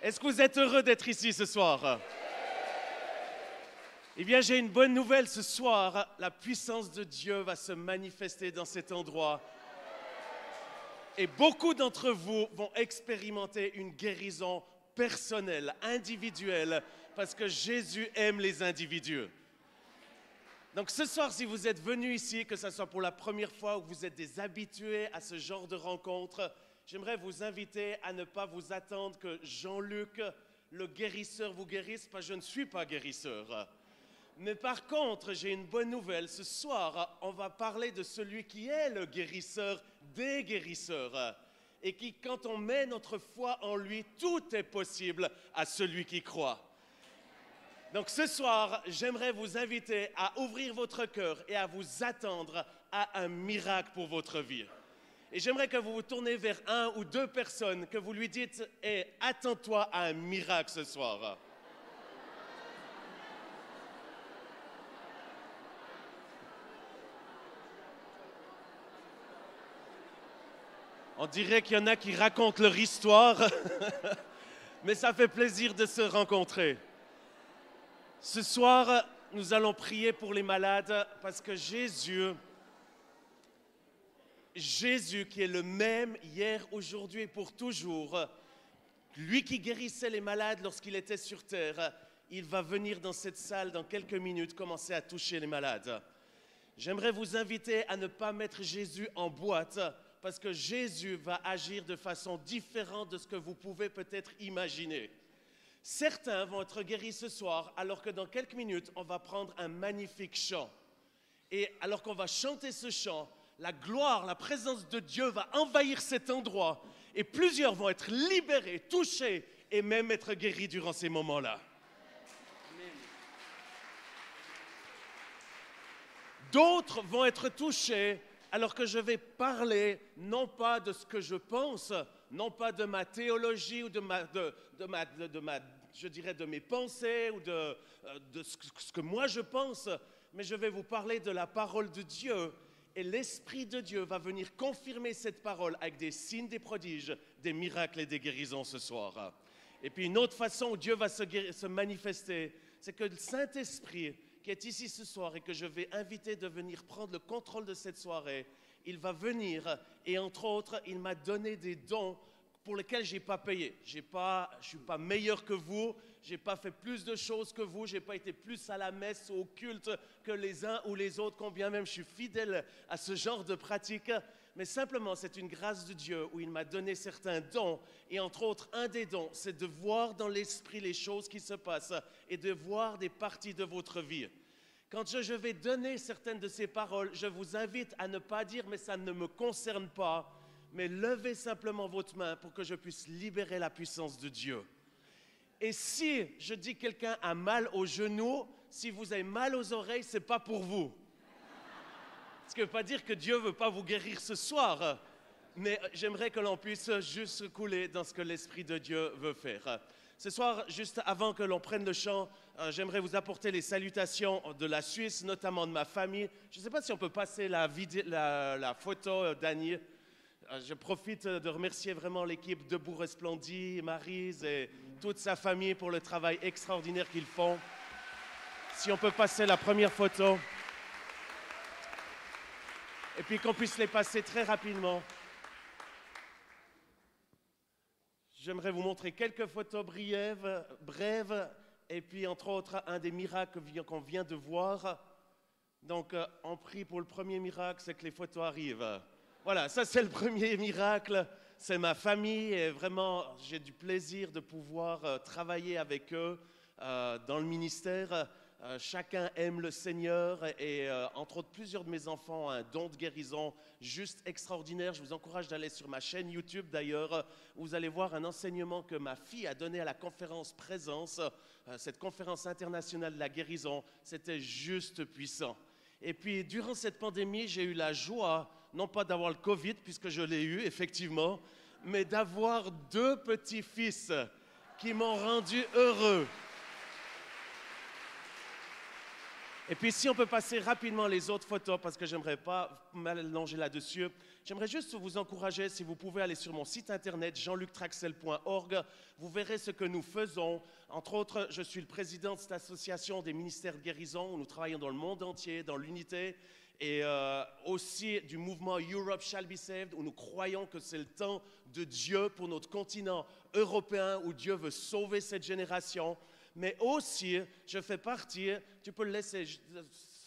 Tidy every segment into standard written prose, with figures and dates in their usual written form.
Est-ce que vous êtes heureux d'être ici ce soir? Eh bien, j'ai une bonne nouvelle ce soir. La puissance de Dieu va se manifester dans cet endroit. Et beaucoup d'entre vous vont expérimenter une guérison personnelle, individuelle, parce que Jésus aime les individus. Donc ce soir, si vous êtes venus ici, que ce soit pour la première fois ou que vous êtes des habitués à ce genre de rencontre, j'aimerais vous inviter à ne pas vous attendre que Jean-Luc, le guérisseur, vous guérisse, parce que je ne suis pas guérisseur. Mais par contre, j'ai une bonne nouvelle. Ce soir, on va parler de celui qui est le guérisseur des guérisseurs. Et qui, quand on met notre foi en lui, tout est possible à celui qui croit. Donc ce soir, j'aimerais vous inviter à ouvrir votre cœur et à vous attendre à un miracle pour votre vie. Et j'aimerais que vous vous tournez vers un ou deux personnes, que vous lui dites « Hey, attends-toi à un miracle ce soir ». On dirait qu'il y en a qui racontent leur histoire, mais ça fait plaisir de se rencontrer. Ce soir, nous allons prier pour les malades parce que Jésus qui est le même hier, aujourd'hui et pour toujours, lui qui guérissait les malades lorsqu'il était sur terre, il va venir dans cette salle dans quelques minutes commencer à toucher les malades. J'aimerais vous inviter à ne pas mettre Jésus en boîte parce que Jésus va agir de façon différente de ce que vous pouvez peut-être imaginer. Certains vont être guéris ce soir, alors que dans quelques minutes, on va prendre un magnifique chant. Et alors qu'on va chanter ce chant, la gloire, la présence de Dieu va envahir cet endroit. Et plusieurs vont être libérés, touchés et même être guéris durant ces moments-là. D'autres vont être touchés alors que je vais parler non pas de ce que je pense, non pas de ma théologie ou de mes pensées ou de ce que moi je pense, mais je vais vous parler de la parole de Dieu. Et l'Esprit de Dieu va venir confirmer cette parole avec des signes, des prodiges, des miracles et des guérisons ce soir. Et puis une autre façon où Dieu va se manifester, c'est que le Saint-Esprit qui est ici ce soir et que je vais inviter de venir prendre le contrôle de cette soirée, il va venir et entre autres, il m'a donné des dons pour lesquels je n'ai pas payé. Je ne suis pas meilleur que vous, je n'ai pas fait plus de choses que vous, je n'ai pas été plus à la messe ou au culte que les uns ou les autres, combien même je suis fidèle à ce genre de pratique. Mais simplement, c'est une grâce de Dieu où il m'a donné certains dons. Et entre autres, un des dons, c'est de voir dans l'esprit les choses qui se passent et de voir des parties de votre vie. Quand je vais donner certaines de ces paroles, je vous invite à ne pas dire « mais ça ne me concerne pas », mais levez simplement votre main pour que je puisse libérer la puissance de Dieu. Et si je dis que quelqu'un a mal aux genoux, si vous avez mal aux oreilles, ce n'est pas pour vous. Ce qui ne veut pas dire que Dieu ne veut pas vous guérir ce soir, mais j'aimerais que l'on puisse juste couler dans ce que l'Esprit de Dieu veut faire. Ce soir, juste avant que l'on prenne le chant, j'aimerais vous apporter les salutations de la Suisse, notamment de ma famille. Je ne sais pas si on peut passer la photo d'Annie. Je profite de remercier vraiment l'équipe Debout Resplendit, Maryse et toute sa famille pour le travail extraordinaire qu'ils font. Si on peut passer la première photo. Et puis qu'on puisse les passer très rapidement. J'aimerais vous montrer quelques photos brèves, et puis entre autres, un des miracles qu'on vient de voir. Donc, on prie pour le premier miracle, c'est que les photos arrivent. Voilà, ça c'est le premier miracle, c'est ma famille, et vraiment, j'ai du plaisir de pouvoir travailler avec eux dans le ministère. Chacun aime le Seigneur et entre autres plusieurs de mes enfants ont un don de guérison juste extraordinaire. Je vous encourage d'aller sur ma chaîne YouTube d'ailleurs où vous allez voir un enseignement que ma fille a donné à la conférence Présence, cette conférence internationale de la guérison. C'était juste puissant. Et puis durant cette pandémie, j'ai eu la joie, non pas d'avoir le Covid puisque je l'ai eu effectivement, mais d'avoir deux petits-fils qui m'ont rendu heureux. Et puis si on peut passer rapidement les autres photos, parce que j'aimerais pas m'allonger là-dessus, j'aimerais juste vous encourager, si vous pouvez aller sur mon site internet jeanluctraxel.org, vous verrez ce que nous faisons. Entre autres, je suis le président de cette association des ministères de guérison, où nous travaillons dans le monde entier, dans l'unité, et aussi du mouvement Europe Shall Be Saved, où nous croyons que c'est le temps de Dieu pour notre continent européen, où Dieu veut sauver cette génération. Mais aussi, je fais partie, tu peux le laisser,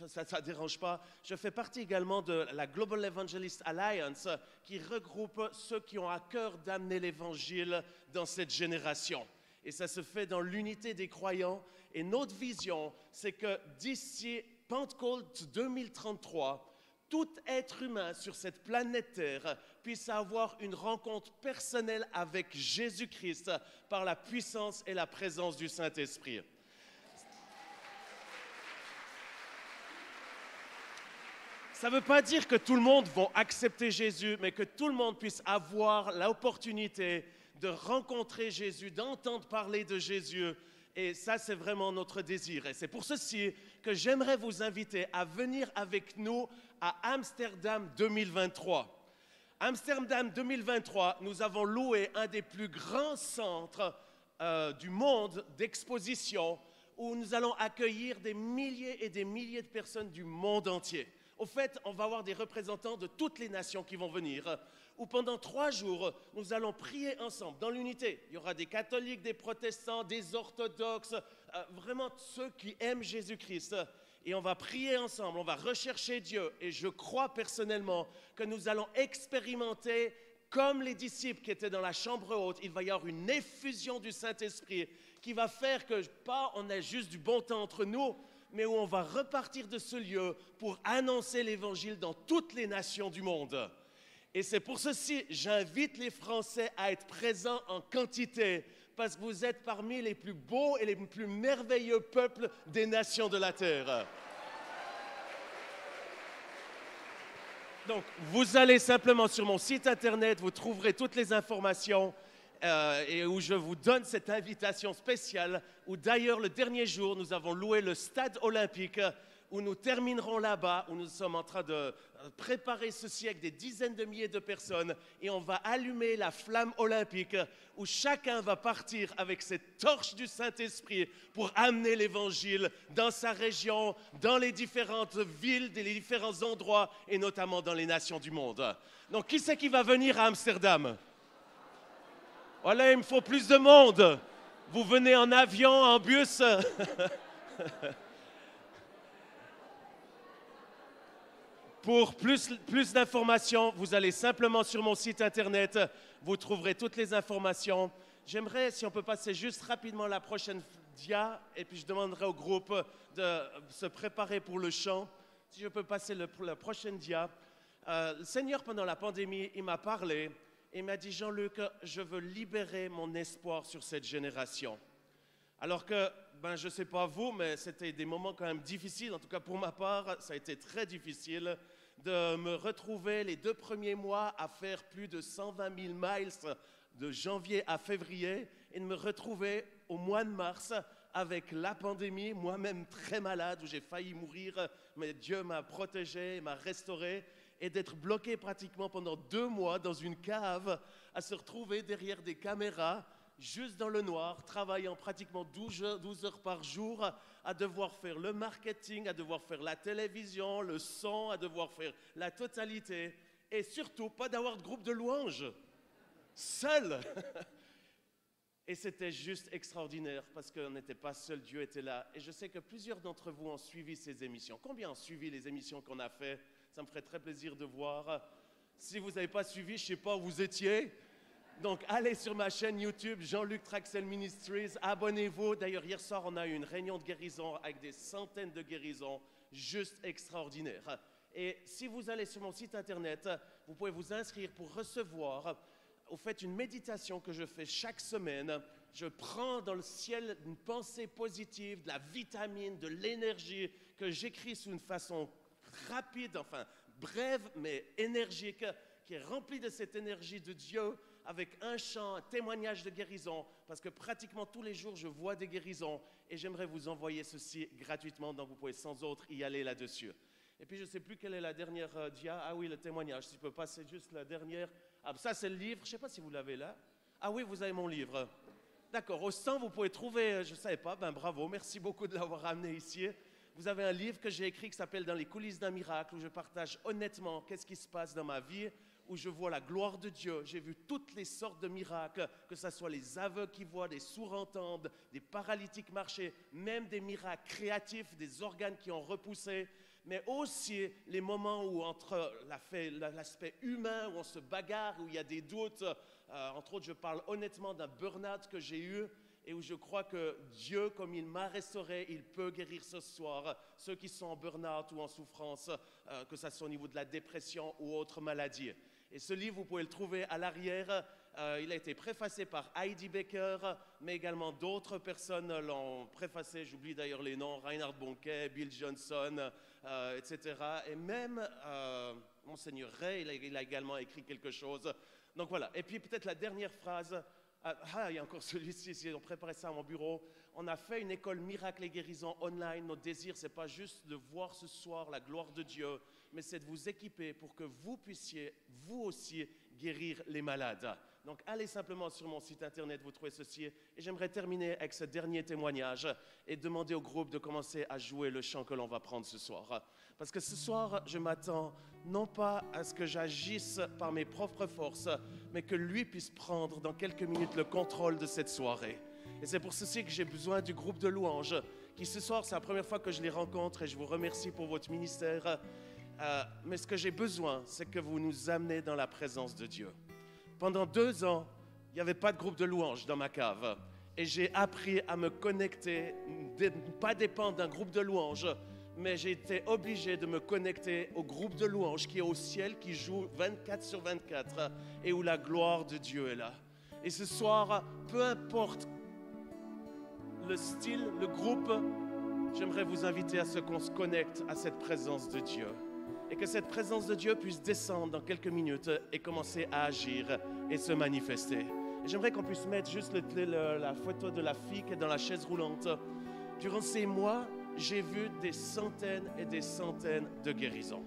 ça ne dérange pas, je fais partie également de la Global Evangelist Alliance qui regroupe ceux qui ont à cœur d'amener l'Évangile dans cette génération. Et ça se fait dans l'unité des croyants. Et notre vision, c'est que d'ici Pentecôte 2033, tout être humain sur cette planète Terre puisse avoir une rencontre personnelle avec Jésus-Christ par la puissance et la présence du Saint-Esprit. Ça ne veut pas dire que tout le monde va accepter Jésus, mais que tout le monde puisse avoir l'opportunité de rencontrer Jésus, d'entendre parler de Jésus. Et ça, c'est vraiment notre désir. Et c'est pour ceci que j'aimerais vous inviter à venir avec nous à Amsterdam 2023. Amsterdam 2023, nous avons loué un des plus grands centres du monde d'exposition où nous allons accueillir des milliers et des milliers de personnes du monde entier. Au fait, on va avoir des représentants de toutes les nations qui vont venir, où pendant 3 jours, nous allons prier ensemble dans l'unité. Il y aura des catholiques, des protestants, des orthodoxes, vraiment ceux qui aiment Jésus-Christ. Et on va prier ensemble, on va rechercher Dieu. Et je crois personnellement que nous allons expérimenter, comme les disciples qui étaient dans la chambre haute, il va y avoir une effusion du Saint-Esprit qui va faire que, pas on ait juste du bon temps entre nous, mais où on va repartir de ce lieu pour annoncer l'Évangile dans toutes les nations du monde. Et c'est pour ceci, j'invite les Français à être présents en quantité, parce que vous êtes parmi les plus beaux et les plus merveilleux peuples des nations de la terre. Donc, vous allez simplement sur mon site internet, vous trouverez toutes les informations et où je vous donne cette invitation spéciale, où d'ailleurs le dernier jour, nous avons loué le stade olympique, où nous terminerons là-bas, où nous sommes en train de préparer ceci avec des dizaines de milliers de personnes, et on va allumer la flamme olympique, où chacun va partir avec cette torche du Saint-Esprit pour amener l'Évangile dans sa région, dans les différentes villes, les différents endroits, et notamment dans les nations du monde. Donc, qui c'est qui va venir à Amsterdam? Voilà, il me faut plus de monde. Vous venez en avion, en bus. Pour plus d'informations, vous allez simplement sur mon site internet, vous trouverez toutes les informations. J'aimerais, si on peut passer juste rapidement la prochaine dia, et puis je demanderai au groupe de se préparer pour le chant. Si je peux passer la prochaine dia. Le Seigneur, pendant la pandémie, il m'a parlé, et il m'a dit, Jean-Luc, je veux libérer mon espoir sur cette génération. Alors que, je ne sais pas vous, mais c'était des moments quand même difficiles. En tout cas, pour ma part, ça a été très difficile de me retrouver les 2 premiers mois à faire plus de 120 000 miles de janvier à février et de me retrouver au mois de mars avec la pandémie, moi-même très malade, où j'ai failli mourir, mais Dieu m'a protégé, m'a restauré, et d'être bloqué pratiquement pendant 2 mois dans une cave, à se retrouver derrière des caméras, juste dans le noir, travaillant pratiquement 12 heures par jour, à devoir faire le marketing, à devoir faire la télévision, le son, à devoir faire la totalité, et surtout pas d'avoir de groupe de louanges, seul. Et c'était juste extraordinaire, parce qu'on n'était pas seul, Dieu était là. Et je sais que plusieurs d'entre vous ont suivi ces émissions. Combien ont suivi les émissions qu'on a faites? Ça me ferait très plaisir de voir. Si vous n'avez pas suivi, je ne sais pas où vous étiez. Donc, allez sur ma chaîne YouTube, Jean-Luc Traxel Ministries, abonnez-vous. D'ailleurs, hier soir, on a eu une réunion de guérison avec des centaines de guérisons, juste extraordinaires. Et si vous allez sur mon site internet, vous pouvez vous inscrire pour recevoir, au fait, une méditation que je fais chaque semaine. Je prends dans le ciel une pensée positive, de la vitamine, de l'énergie, que j'écris sous une façon rapide, enfin brève, mais énergique, qui est remplie de cette énergie de Dieu, avec un chant, un témoignage de guérison, parce que pratiquement tous les jours, je vois des guérisons et j'aimerais vous envoyer ceci gratuitement, donc vous pouvez sans autre y aller là-dessus. Et puis, je ne sais plus quelle est la dernière dia. Ah oui, le témoignage. Si je peux passer juste la dernière. Ah, ça, c'est le livre. Je ne sais pas si vous l'avez là. Ah oui, vous avez mon livre. D'accord. Au stand, vous pouvez trouver, je ne savais pas, ben bravo, merci beaucoup de l'avoir amené ici. Vous avez un livre que j'ai écrit qui s'appelle « Dans les coulisses d'un miracle » où je partage honnêtement qu'est-ce qui se passe dans ma vie, où je vois la gloire de Dieu. J'ai vu toutes les sortes de miracles, que ce soit les aveugles qui voient, des sourds entendent, des paralytiques marcher, même des miracles créatifs, des organes qui ont repoussé, mais aussi les moments où entre l'aspect humain, où on se bagarre, où il y a des doutes. Entre autres, je parle honnêtement d'un burn-out que j'ai eu et où je crois que Dieu, comme il m'a restauré, il peut guérir ce soir ceux qui sont en burn-out ou en souffrance, que ce soit au niveau de la dépression ou autre maladie. Et ce livre, vous pouvez le trouver à l'arrière. Il a été préfacé par Heidi Baker, mais également d'autres personnes l'ont préfacé. J'oublie d'ailleurs les noms, Reinhard Bonnke, Bill Johnson, etc. Et même Monseigneur Ray, il a également écrit quelque chose. Donc voilà. Et puis peut-être la dernière phrase. Il y a encore celui-ci, si on préparait ça à mon bureau. On a fait une école miracle et guérison online. Notre désir, ce n'est pas juste de voir ce soir la gloire de Dieu, mais c'est de vous équiper pour que vous puissiez, vous aussi, guérir les malades. Donc, allez simplement sur mon site internet, vous trouvez ceci. Et j'aimerais terminer avec ce dernier témoignage et demander au groupe de commencer à jouer le chant que l'on va prendre ce soir. Parce que ce soir, je m'attends non pas à ce que j'agisse par mes propres forces, mais que lui puisse prendre dans quelques minutes le contrôle de cette soirée. Et c'est pour ceci que j'ai besoin du groupe de louanges, qui ce soir, c'est la première fois que je les rencontre et je vous remercie pour votre ministère. Mais ce que j'ai besoin, c'est que vous nous amenez dans la présence de Dieu. Pendant 2 ans, il n'y avait pas de groupe de louanges dans ma cave. Et j'ai appris à me connecter, ne pas dépendre d'un groupe de louanges, mais j'ai été obligé de me connecter au groupe de louanges qui est au ciel, qui joue 24/24 et où la gloire de Dieu est là. Et ce soir, peu importe le style, le groupe, j'aimerais vous inviter à ce qu'on se connecte à cette présence de Dieu. Et que cette présence de Dieu puisse descendre dans quelques minutes et commencer à agir et se manifester. Et j'aimerais qu'on puisse mettre juste la photo de la fille qui est dans la chaise roulante. Durant ces mois, j'ai vu des centaines et des centaines de guérisons.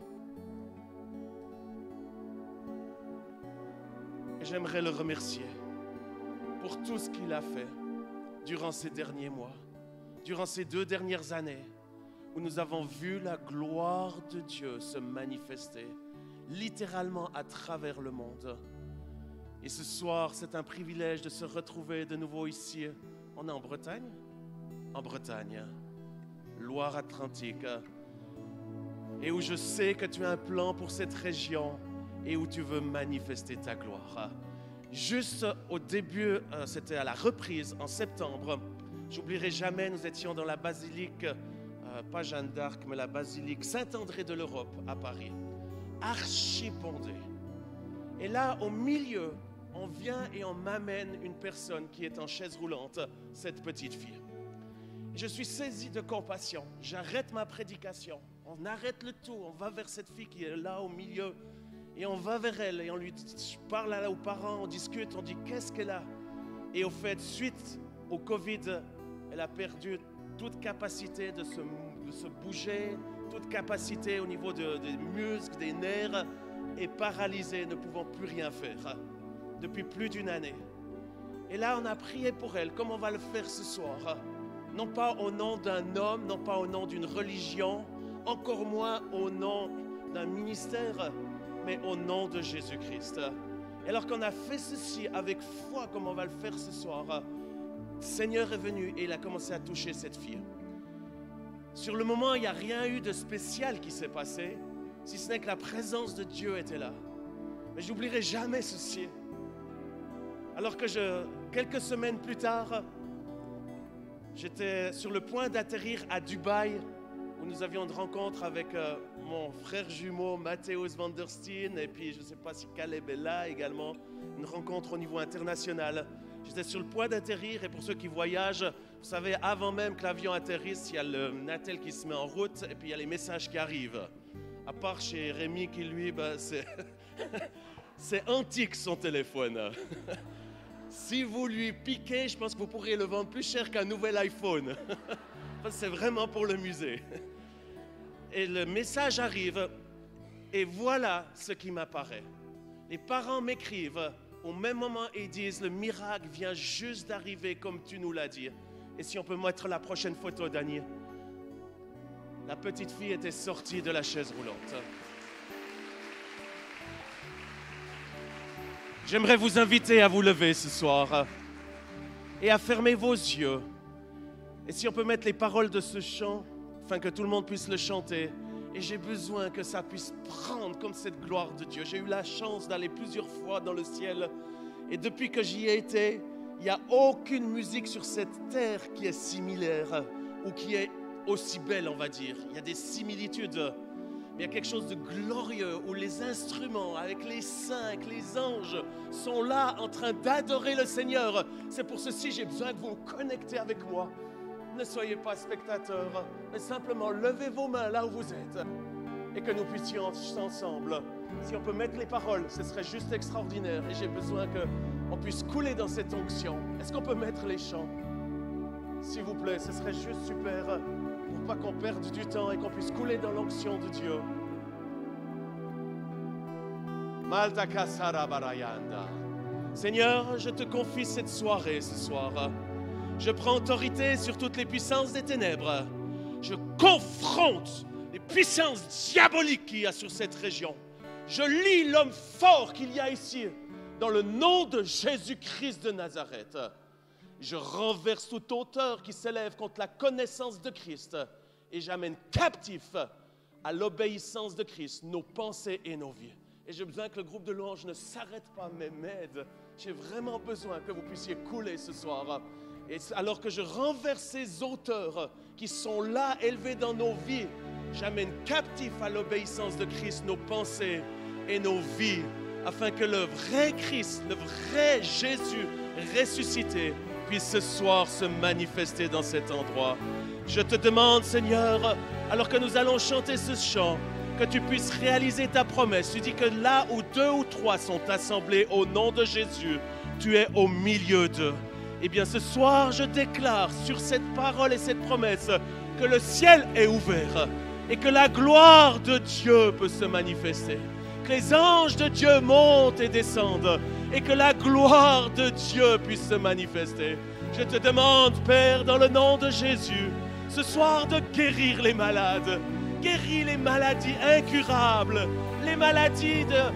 Et j'aimerais le remercier pour tout ce qu'il a fait durant ces derniers mois, durant ces 2 dernières années, où nous avons vu la gloire de Dieu se manifester littéralement à travers le monde. Et ce soir, c'est un privilège de se retrouver de nouveau ici. On est en Bretagne? En Bretagne, Loire-Atlantique, et où je sais que tu as un plan pour cette région et où tu veux manifester ta gloire. Juste au début, c'était à la reprise en septembre, j'oublierai jamais, nous étions dans la basilique, pas Jeanne d'Arc, mais la basilique Saint-André de l'Europe à Paris, archipondée. Et là, au milieu, on vient et on m'amène une personne qui est en chaise roulante, cette petite fille. Je suis saisi de compassion. J'arrête ma prédication. On arrête le tout. On va vers cette fille qui est là au milieu. Et on va vers elle et on lui parle aux parents, on discute, on dit qu'est-ce qu'elle a. Et au fait, suite au Covid, elle a perdu toute capacité de se bouger, toute capacité au niveau des muscles, des nerfs, et paralysée, ne pouvant plus rien faire depuis plus d'1 année. Et là, on a prié pour elle, comme on va le faire ce soir. Non pas au nom d'un homme, non pas au nom d'une religion, encore moins au nom d'un ministère, mais au nom de Jésus-Christ. Et alors qu'on a fait ceci avec foi, comme on va le faire ce soir, le Seigneur est venu et il a commencé à toucher cette fille. Sur le moment, il n'y a rien eu de spécial qui s'est passé, si ce n'est que la présence de Dieu était là. Mais j'oublierai jamais ceci. Alors que quelques semaines plus tard, j'étais sur le point d'atterrir à Dubaï, où nous avions une rencontre avec mon frère jumeau Matthäus van der Steen, et puis je ne sais pas si Caleb est là également, une rencontre au niveau international. J'étais sur le point d'atterrir, et pour ceux qui voyagent, vous savez, avant même que l'avion atterrisse, il y a le Natel qui se met en route, et puis il y a les messages qui arrivent. À part chez Rémi qui, lui, c'est... C'est antique son téléphone. Si vous lui piquez, je pense que vous pourriez le vendre plus cher qu'un nouvel iPhone. C'est vraiment pour le musée. Et le message arrive, et voilà ce qui m'apparaît. Les parents m'écrivent au même moment et disent, le miracle vient juste d'arriver comme tu nous l'as dit. Et si on peut mettre la prochaine photo, Dany. La petite fille était sortie de la chaise roulante. J'aimerais vous inviter à vous lever ce soir et à fermer vos yeux. Et si on peut mettre les paroles de ce chant, afin que tout le monde puisse le chanter. Et j'ai besoin que ça puisse prendre comme cette gloire de Dieu. J'ai eu la chance d'aller plusieurs fois dans le ciel. Et depuis que j'y ai été, il n'y a aucune musique sur cette terre qui est similaire ou qui est aussi belle, on va dire. Il y a des similitudes. Mais il y a quelque chose de glorieux où les instruments avec les saints, avec les anges sont là en train d'adorer le Seigneur. C'est pour ceci que j'ai besoin que vous vous connectez avec moi. Ne soyez pas spectateurs, mais simplement levez vos mains là où vous êtes et que nous puissions ensemble. Si on peut mettre les paroles, ce serait juste extraordinaire et j'ai besoin qu'on puisse couler dans cette onction. Est-ce qu'on peut mettre les chants? S'il vous plaît, ce serait juste super pour pas qu'on perde du temps et qu'on puisse couler dans l'onction de Dieu. Seigneur, je te confie cette soirée ce soir. Je prends autorité sur toutes les puissances des ténèbres. Je confronte les puissances diaboliques qu'il y a sur cette région. Je lis l'homme fort qu'il y a ici dans le nom de Jésus-Christ de Nazareth. Je renverse toute hauteur qui s'élève contre la connaissance de Christ et j'amène captif à l'obéissance de Christ nos pensées et nos vies. Et j'ai besoin que le groupe de louanges ne s'arrête pas, mais m'aide. J'ai vraiment besoin que vous puissiez couler ce soir. Et alors que je renverse ces auteurs qui sont là, élevés dans nos vies, j'amène captif à l'obéissance de Christ nos pensées et nos vies, afin que le vrai Christ, le vrai Jésus ressuscité, puisse ce soir se manifester dans cet endroit. Je te demande, Seigneur, alors que nous allons chanter ce chant, que tu puisses réaliser ta promesse. Tu dis que là où 2 ou 3 sont assemblés au nom de Jésus, tu es au milieu d'eux. Eh bien, ce soir, je déclare sur cette parole et cette promesse que le ciel est ouvert et que la gloire de Dieu peut se manifester. Que les anges de Dieu montent et descendent et que la gloire de Dieu puisse se manifester. Je te demande, Père, dans le nom de Jésus, ce soir de guérir les malades. Guéris les maladies incurables, les maladies de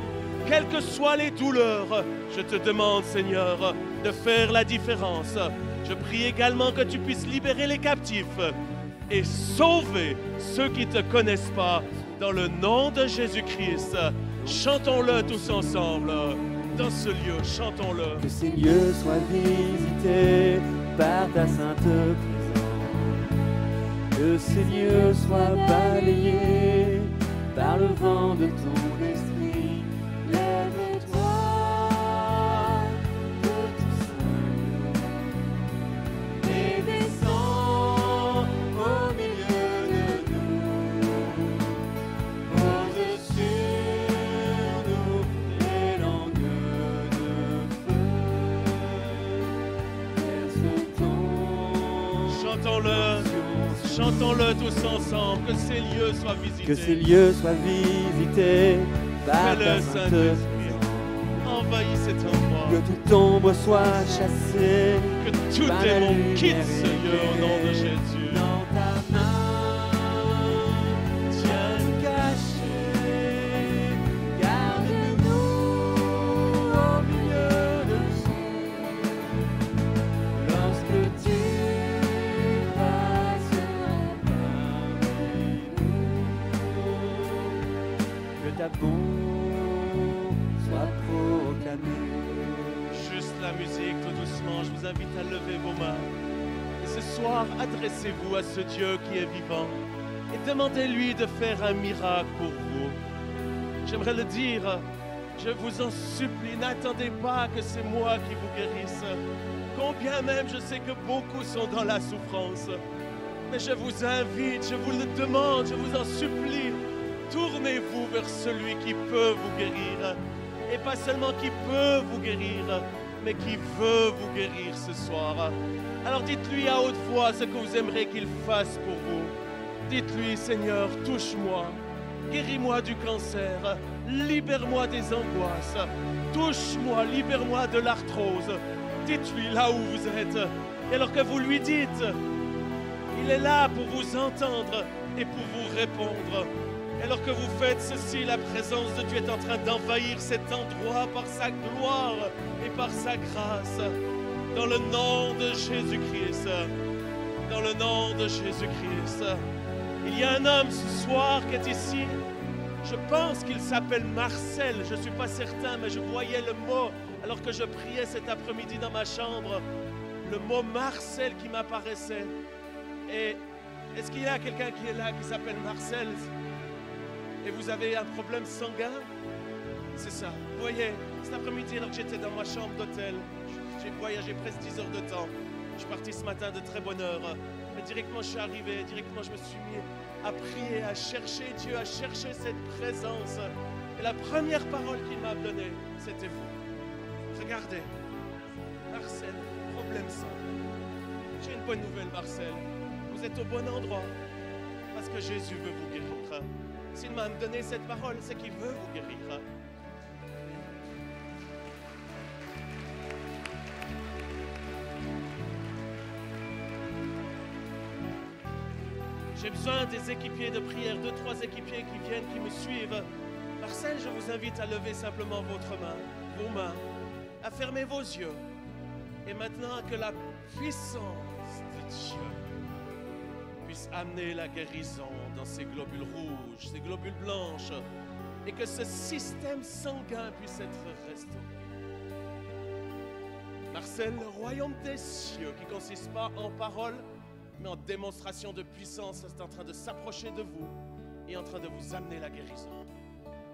quelles que soient les douleurs. Je te demande, Seigneur, de faire la différence. Je prie également que tu puisses libérer les captifs et sauver ceux qui ne te connaissent pas. Dans le nom de Jésus-Christ, chantons-le tous ensemble. Dans ce lieu, chantons-le. Que ces lieux soient visités par ta sainte présence. Que ces lieux soient balayés par le vent de ton esprit. Lève-toi de tout saint et descends au milieu de nous. Au-dessus nous les langues de feu. Verse ton Chantons-le. Chantons-le tous ensemble, que ces lieux soient visités. Que ces lieux soient visités par ta sainte présence. Envahis cet endroit. Que toute ombre soit chassée. Que tout par la démon quitte lumière ce lieu au nom de Jésus. Dans ta main, tiens caché. Garde-nous au milieu de tout. Lorsque tu ta bon soit proclamé. Juste la musique, tout doucement, je vous invite à lever vos mains. Et ce soir, adressez-vous à ce Dieu qui est vivant et demandez-lui de faire un miracle pour vous. J'aimerais le dire, je vous en supplie, n'attendez pas que c'est moi qui vous guérisse. Combien même je sais que beaucoup sont dans la souffrance. Mais je vous invite, je vous le demande, je vous en supplie. Tournez-vous vers celui qui peut vous guérir. Et pas seulement qui peut vous guérir, mais qui veut vous guérir ce soir. Alors dites-lui à haute voix ce que vous aimeriez qu'il fasse pour vous. Dites-lui, Seigneur, touche-moi, guéris-moi du cancer, libère-moi des angoisses, touche-moi, libère-moi de l'arthrose. Dites-lui là où vous êtes. Et alors que vous lui dites, il est là pour vous entendre et pour vous répondre. Et alors que vous faites ceci, la présence de Dieu est en train d'envahir cet endroit par sa gloire et par sa grâce. Dans le nom de Jésus-Christ. Dans le nom de Jésus-Christ. Il y a un homme ce soir qui est ici. Je pense qu'il s'appelle Marcel. Je ne suis pas certain, mais je voyais le mot alors que je priais cet après-midi dans ma chambre. Le mot Marcel qui m'apparaissait. Et est-ce qu'il y a quelqu'un qui est là qui s'appelle Marcel? Et vous avez un problème sanguin? C'est ça. Vous voyez, cet après-midi, alors que j'étais dans ma chambre d'hôtel, j'ai voyagé presque 10 heures de temps. Je suis parti ce matin de très bonne heure. Mais directement, je suis arrivé, directement, je me suis mis à prier, à chercher Dieu, à chercher cette présence. Et la première parole qu'il m'a donnée, c'était vous. Regardez, Marcel, problème sanguin. J'ai une bonne nouvelle, Marcel. Vous êtes au bon endroit parce que Jésus veut vous guérir. S'il m'a donné cette parole, c'est qu'il veut vous guérir. J'ai besoin des équipiers de prière, 2-3 équipiers qui viennent, qui me suivent. Marcel, je vous invite à lever simplement votre main, vos mains, à fermer vos yeux. Et maintenant que la puissance de Dieu puisse amener la guérison dans ces globules rouges, ces globules blanches, et que ce système sanguin puisse être restauré. Marcel, le royaume des cieux, qui ne consiste pas en paroles, mais en démonstration de puissance, est en train de s'approcher de vous et en train de vous amener la guérison.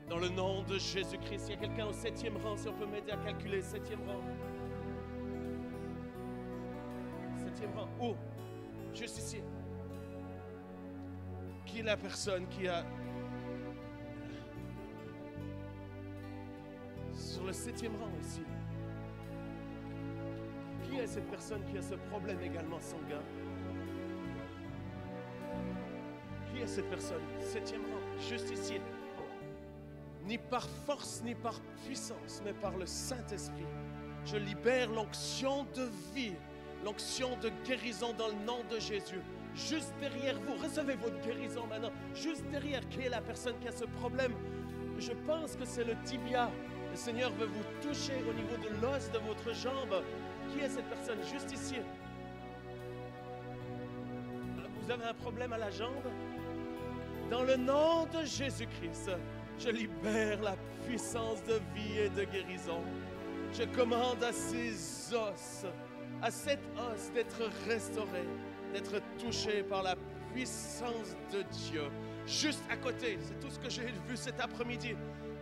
Dans le nom de Jésus-Christ, il y a quelqu'un au 7e rang, si on peut m'aider à calculer, 7e rang. 7e rang, où? Juste ici. Qui est la personne qui a... Sur le 7e rang ici. Qui est cette personne qui a ce problème également sanguin? Qui est cette personne? 7e rang, juste ici. Ni par force, ni par puissance, mais par le Saint-Esprit. Je libère l'onction de vie, l'onction de guérison dans le nom de Jésus. Juste derrière vous, recevez votre guérison maintenant. Juste derrière, qui est la personne qui a ce problème? Je pense que c'est le tibia. Le Seigneur veut vous toucher au niveau de l'os de votre jambe. Qui est cette personne? Juste ici. Vous avez un problème à la jambe? Dans le nom de Jésus-Christ, je libère la puissance de vie et de guérison. Je commande à ces os, à cet os d'être restauré, d'être touché par la puissance de Dieu. Juste à côté, c'est tout ce que j'ai vu cet après-midi.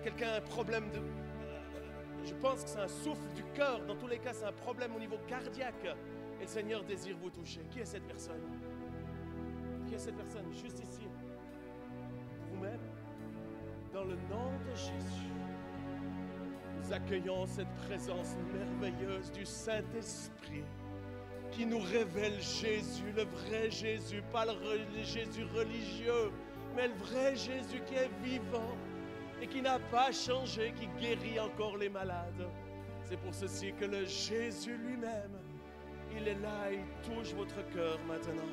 Quelqu'un a un problème de... je pense que c'est un souffle du cœur. Dans tous les cas, c'est un problème au niveau cardiaque. Et le Seigneur désire vous toucher. Qui est cette personne? Qui est cette personne? Juste ici. Vous-même. Dans le nom de Jésus, nous accueillons cette présence merveilleuse du Saint-Esprit qui nous révèle Jésus, le vrai Jésus, pas le Jésus religieux, mais le vrai Jésus qui est vivant et qui n'a pas changé, qui guérit encore les malades. C'est pour ceci que le Jésus lui-même, il est là, il touche votre cœur maintenant.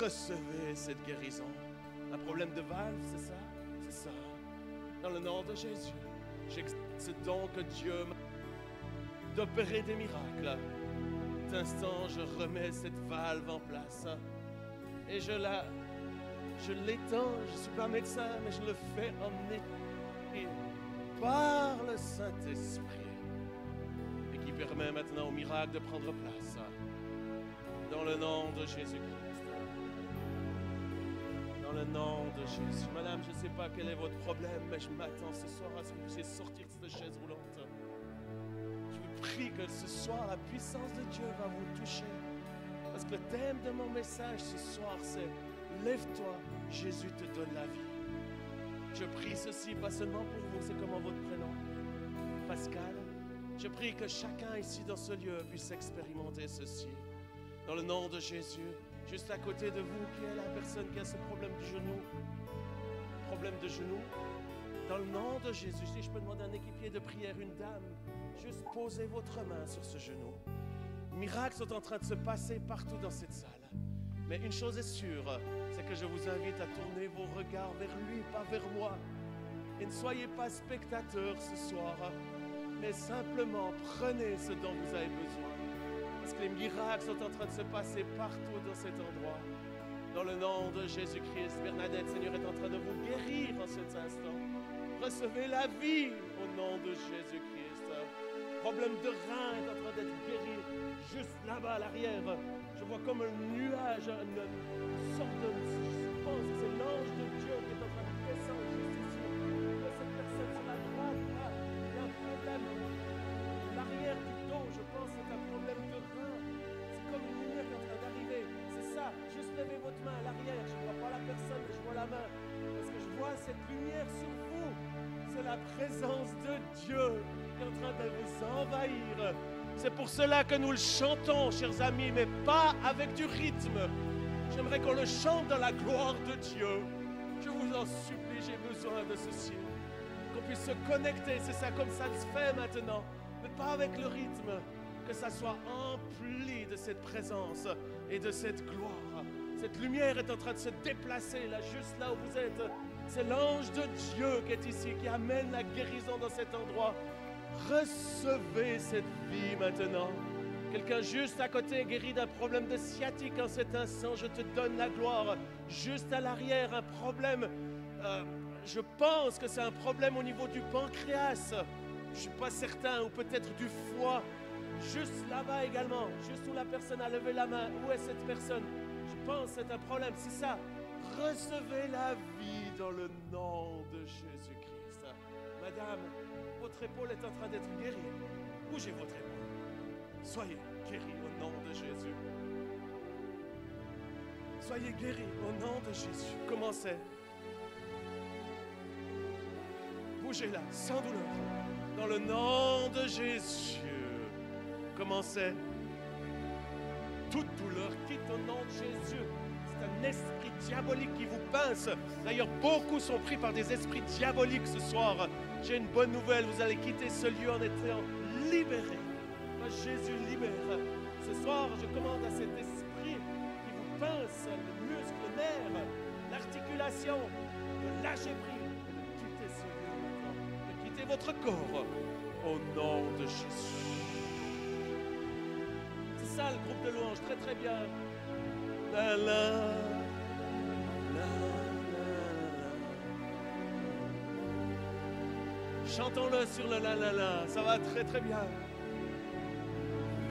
Recevez cette guérison. Un problème de valve, c'est ça? C'est ça. Dans le nom de Jésus, j'exerce donc que Dieu m'a d'opérer des miracles. Cet instant, je remets cette valve en place et je l'étends. Je ne suis pas médecin, mais je le fais en esprit par le Saint-Esprit et qui permet maintenant au miracle de prendre place. Dans le nom de Jésus-Christ. Dans le nom de Jésus. Madame, je ne sais pas quel est votre problème, mais je m'attends ce soir à ce que vous puissiez sortir de cette chaise roulante. Je vous prie que ce soir, la puissance de Dieu va vous toucher. Parce que le thème de mon message ce soir, c'est « Lève-toi, Jésus te donne la vie ». Je prie ceci, pas seulement pour vous, c'est comment votre prénom? Pascal. Je prie que chacun ici dans ce lieu puisse expérimenter ceci. Dans le nom de Jésus, juste à côté de vous, qui est la personne qui a ce problème de genou? Problème de genou? Dans le nom de Jésus, si je peux demander à un équipier de prière, une dame, juste posez votre main sur ce genou. Miracles sont en train de se passer partout dans cette salle. Mais une chose est sûre, c'est que je vous invite à tourner vos regards vers lui, pas vers moi. Et ne soyez pas spectateurs ce soir, mais simplement prenez ce dont vous avez besoin. Parce que les miracles sont en train de se passer partout dans cet endroit. Dans le nom de Jésus-Christ, Bernadette, Seigneur est en train de vous guérir en cet instant. Recevez la vie au nom de Jésus-Christ. Problème de rein est en train d'être guéri juste là-bas à l'arrière. Je vois comme un nuage, une sorte de... Je pense que c'est l'ange de Dieu qui est en train de descendre juste ici. Cette personne sur la droite, là, il y a un problème. L'arrière du dos, je pense, c'est un problème de rein. C'est comme une lumière qui est en train d'arriver. C'est ça, juste levez votre main à l'arrière. Je ne vois pas la personne, mais je vois la main. Parce que je vois cette lumière sur vous. C'est la présence de Dieu qui est en train de vous envahir. C'est pour cela que nous le chantons, chers amis, mais pas avec du rythme. J'aimerais qu'on le chante dans la gloire de Dieu. Je vous en supplie, j'ai besoin de ceci. Qu'on puisse se connecter, c'est ça comme ça se fait maintenant. Mais pas avec le rythme. Que ça soit empli de cette présence et de cette gloire. Cette lumière est en train de se déplacer là, juste là où vous êtes. C'est l'ange de Dieu qui est ici, qui amène la guérison dans cet endroit. Recevez cette vie maintenant. Quelqu'un juste à côté guéri d'un problème de sciatique en cet instant, je te donne la gloire. Juste à l'arrière, un problème, je pense que c'est un problème au niveau du pancréas. Je ne suis pas certain, ou peut-être du foie. Juste là-bas également, juste où la personne a levé la main. Où est cette personne? Je pense que c'est un problème, c'est ça. Recevez la vie dans le nom de Jésus-Christ. Madame, votre épaule est en train d'être guérie. Bougez votre épaule. Soyez guéris au nom de Jésus. Soyez guéris au nom de Jésus. Commencez. Bougez-la sans douleur. Dans le nom de Jésus. Commencez. Toute douleur quitte au nom de Jésus. C'est un esprit diabolique qui vous pince. D'ailleurs, beaucoup sont pris par des esprits diaboliques ce soir. J'ai une bonne nouvelle, vous allez quitter ce lieu en étant libérés. Jésus libère. Ce soir, je commande à cet esprit qui vous pince, le muscle, le nerf, l'articulation, de lâcher prise et de quitter ce lieu maintenant, de quitter votre corps au nom de Jésus. C'est ça le groupe de louanges, très très bien. La la la la la. Chantons-le sur le la la la, ça va très très bien.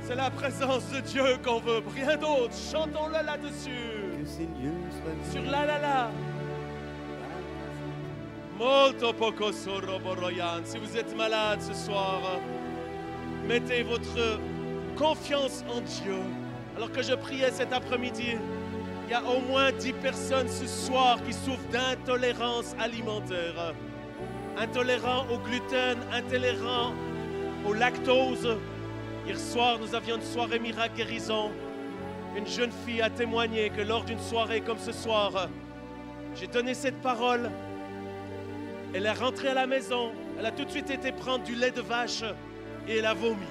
C'est la présence de Dieu qu'on veut, rien d'autre. Chantons-le là-dessus. Que Seigneur soit sur la la la. Molto poco soro boroyan. Si vous êtes malade ce soir, mettez votre confiance en Dieu. Alors que je priais cet après-midi, il y a au moins 10 personnes ce soir qui souffrent d'intolérance alimentaire. Intolérant au gluten, intolérant au lactose. Hier soir, nous avions une soirée miracle guérison. Une jeune fille a témoigné que lors d'une soirée comme ce soir, j'ai donné cette parole. Elle est rentrée à la maison. Elle a tout de suite été prendre du lait de vache et elle a vomi.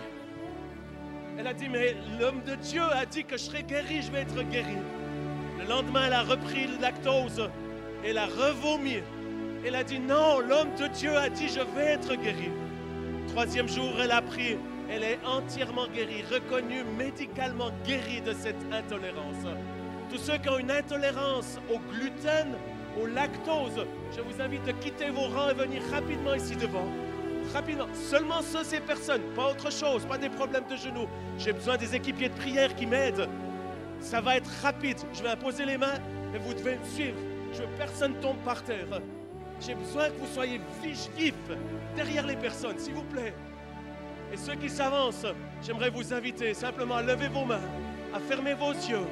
Elle a dit, mais l'homme de Dieu a dit que je serais guéri, je vais être guéri. Le lendemain, elle a repris le lactose et elle a revomi. Elle a dit, non, l'homme de Dieu a dit, je vais être guéri. Troisième jour, elle a pris. Elle est entièrement guérie, reconnue médicalement guérie de cette intolérance. Tous ceux qui ont une intolérance au gluten, au lactose, je vous invite à quitter vos rangs et venir rapidement ici devant. Rapidement. Seulement ces personnes, pas autre chose, pas des problèmes de genoux. J'ai besoin des équipiers de prière qui m'aident. Ça va être rapide. Je vais imposer les mains et vous devez me suivre. Je veux que personne tombe par terre. J'ai besoin que vous soyez vifs derrière les personnes, s'il vous plaît. Et ceux qui s'avancent, j'aimerais vous inviter simplement à lever vos mains, à fermer vos yeux.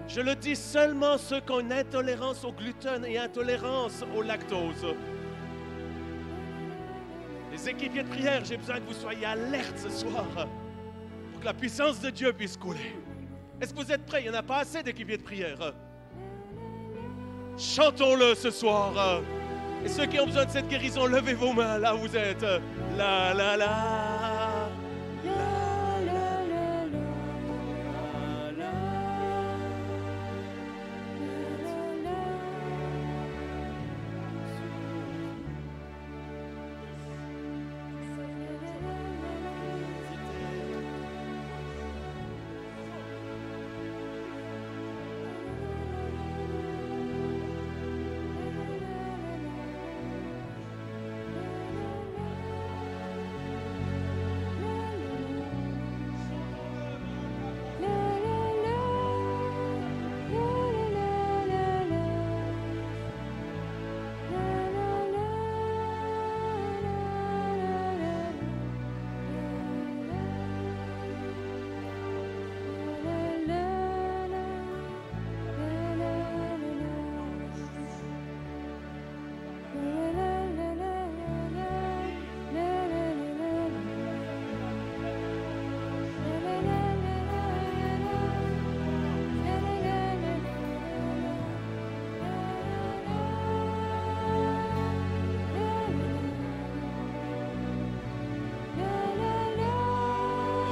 Je le dis seulement ceux qui ont une intolérance au gluten et intolérance au lactose. Les équipiers de prière, j'ai besoin que vous soyez alertes ce soir pour que la puissance de Dieu puisse couler. Est-ce que vous êtes prêts? Il n'y en a pas assez d'équipiers de prière. Chantons-le ce soir. Et ceux qui ont besoin de cette guérison, levez vos mains là où vous êtes. La la la.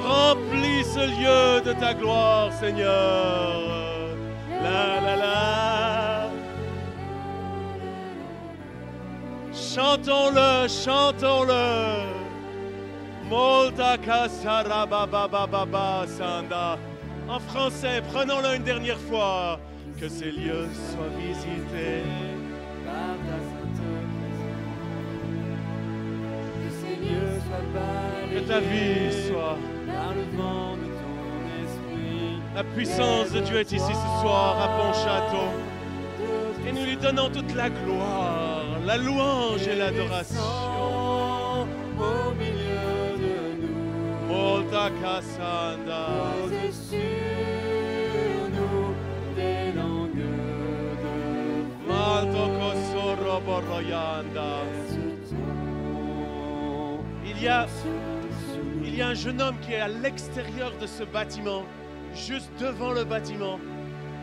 Remplis ce lieu de ta gloire, Seigneur. La la la. Chantons-le, chantons-le. Molta kasara baba baba baba sanda. En français, prenons-le une dernière fois. Que ces lieux soient visités par ta sainte présence. Que ces lieux soient balayés que ta vie soit. par le vent de ton esprit. La puissance de Dieu est ici ce soir à Pontchâteau. Et nous lui donnons toute la gloire, la louange et l'adoration. Au milieu de nous, Molta kasanda. posez sur nous des langues de Malto kosoro boroyanda. Il y a un jeune homme qui est à l'extérieur de ce bâtiment, juste devant le bâtiment.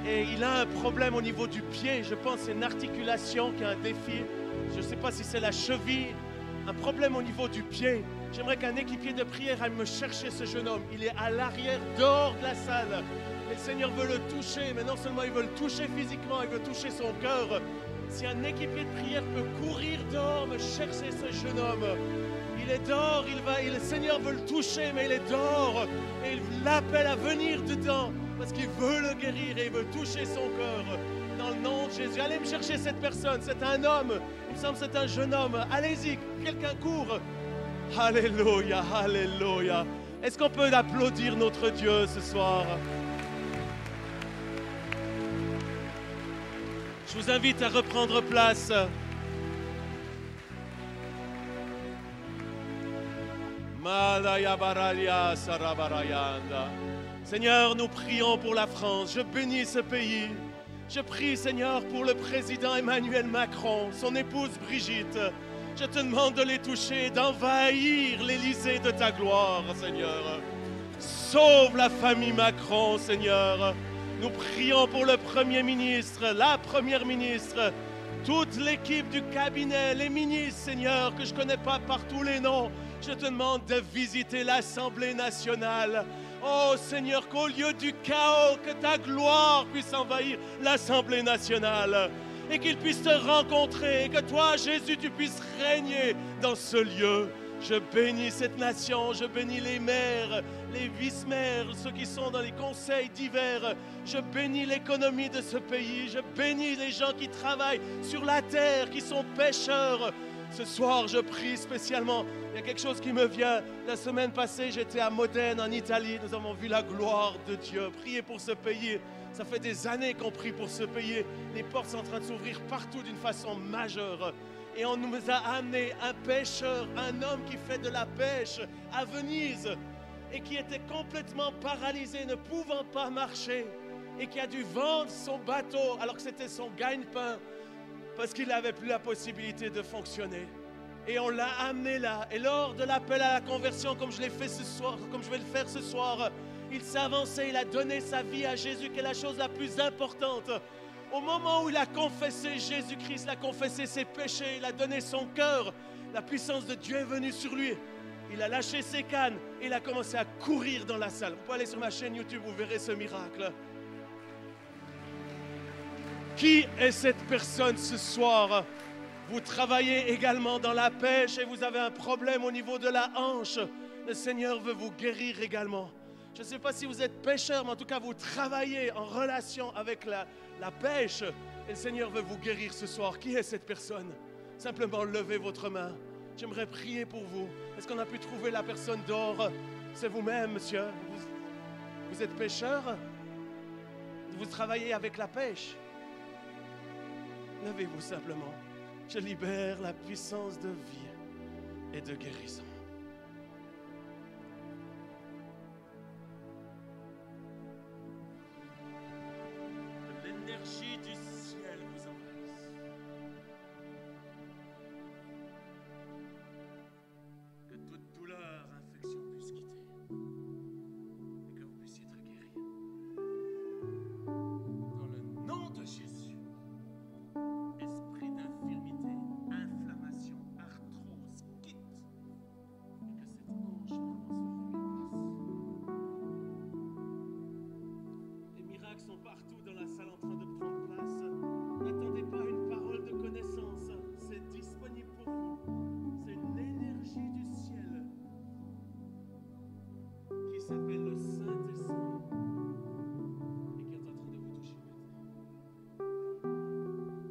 Et il a un problème au niveau du pied. Je pense que c'est une articulation qui a un défi. Je ne sais pas si c'est la cheville. Un problème au niveau du pied. J'aimerais qu'un équipier de prière aille me chercher ce jeune homme. Il est à l'arrière, dehors de la salle. Et le Seigneur veut le toucher. Mais non seulement il veut le toucher physiquement, il veut toucher son cœur. Si un équipier de prière peut courir dehors, me chercher ce jeune homme. Il est dehors, le Seigneur veut le toucher, mais il est dehors. Et il l'appelle à venir dedans. Parce qu'il veut le guérir et il veut toucher son cœur. Dans le nom de Jésus. Allez me chercher cette personne. C'est un homme. Il me semble que c'est un jeune homme. Allez-y, quelqu'un court. Alléluia, alléluia. Est-ce qu'on peut applaudir notre Dieu ce soir? Je vous invite à reprendre place. Malaya baralia sarabarayanda. Seigneur, nous prions pour la France. Je bénis ce pays. Je prie, Seigneur, pour le président Emmanuel Macron, son épouse Brigitte. Je te demande de les toucher, d'envahir l'Élysée de ta gloire, Seigneur. Sauve la famille Macron, Seigneur. Nous prions pour le Premier ministre, la Première ministre, toute l'équipe du cabinet, les ministres, Seigneur, que je ne connais pas par tous les noms. Je te demande de visiter l'Assemblée nationale. Oh Seigneur, qu'au lieu du chaos, que ta gloire puisse envahir l'Assemblée nationale et qu'ils puissent te rencontrer et que toi, Jésus, tu puisses régner dans ce lieu. Je bénis cette nation, je bénis les maires, les vice-maires, ceux qui sont dans les conseils divers. Je bénis l'économie de ce pays, je bénis les gens qui travaillent sur la terre, qui sont pêcheurs. Ce soir, je prie spécialement. Il y a quelque chose qui me vient. La semaine passée, j'étais à Modène, en Italie. Nous avons vu la gloire de Dieu. Priez pour ce pays. Ça fait des années qu'on prie pour ce pays. Les portes sont en train de s'ouvrir partout d'une façon majeure. Et on nous a amené un pêcheur, un homme qui fait de la pêche à Venise et qui était complètement paralysé, ne pouvant pas marcher et qui a dû vendre son bateau alors que c'était son gagne-pain parce qu'il n'avait plus la possibilité de fonctionner. Et on l'a amené là. Et lors de l'appel à la conversion, comme je l'ai fait ce soir, comme je vais le faire ce soir, il s'est avancé, il a donné sa vie à Jésus, qui est la chose la plus importante. Au moment où il a confessé Jésus-Christ, il a confessé ses péchés, il a donné son cœur, la puissance de Dieu est venue sur lui. Il a lâché ses cannes et il a commencé à courir dans la salle. Vous pouvez aller sur ma chaîne YouTube, vous verrez ce miracle. Qui est cette personne ce soir? Vous travaillez également dans la pêche et vous avez un problème au niveau de la hanche. Le Seigneur veut vous guérir également. Je ne sais pas si vous êtes pêcheur, mais en tout cas, vous travaillez en relation avec la pêche. Et le Seigneur veut vous guérir ce soir. Qui est cette personne? Simplement levez votre main. J'aimerais prier pour vous. Est-ce qu'on a pu trouver la personne d'or? C'est vous-même, monsieur. Vous êtes pêcheur? Vous travaillez avec la pêche? Levez-vous simplement. Je libère la puissance de vie et de guérison. L'énergie du ciel vous envahisse. Que toute douleur, infection puisse quitter. Et que vous puissiez être guéris. Dans le nom de Jésus. Esprit d'infirmité, inflammation, arthrose, quitte. Et que cette hanche commence à remettre place. Les miracles sont partout dans la salle en train de prendre place. N'attendez pas une parole de connaissance. C'est disponible pour vous. C'est l'énergie du ciel qui s'appelle le Saint-Esprit et qui est en train de vous toucher maintenant.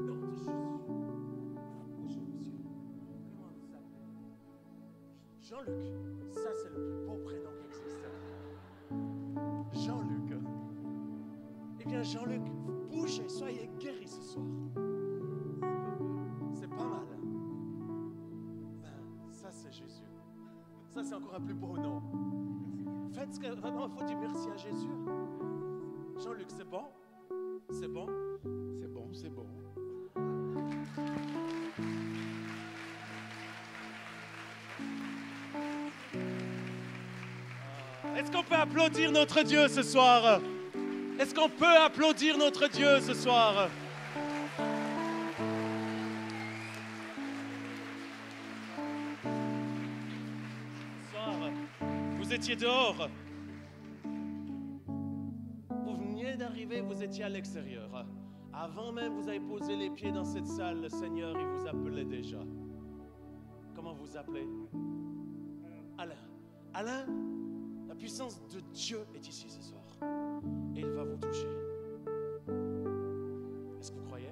Nom de Jésus. Bonjour monsieur. Comment vous appelez? Jean-Luc. Ça c'est le plus beau prénom qui existe. Jean-Luc. Eh bien, Jean-Luc, bougez, soyez guéris ce soir. C'est pas mal. Ça, c'est Jésus. Ça, c'est encore un plus beau nom. Faites ce que vraiment, il faut dire merci à Jésus. Jean-Luc, c'est bon? C'est bon? C'est bon, c'est bon. Est-ce qu'on peut applaudir notre Dieu ce soir? Est-ce qu'on peut applaudir notre Dieu ce soir? Ce soir, vous étiez dehors. Vous veniez d'arriver, vous étiez à l'extérieur. Avant même vous avez posé les pieds dans cette salle, le Seigneur, il vous appelait déjà. Comment vous appelez? Alain. Alain, la puissance de Dieu est ici ce soir. Et il va vous toucher. Est-ce que vous croyez?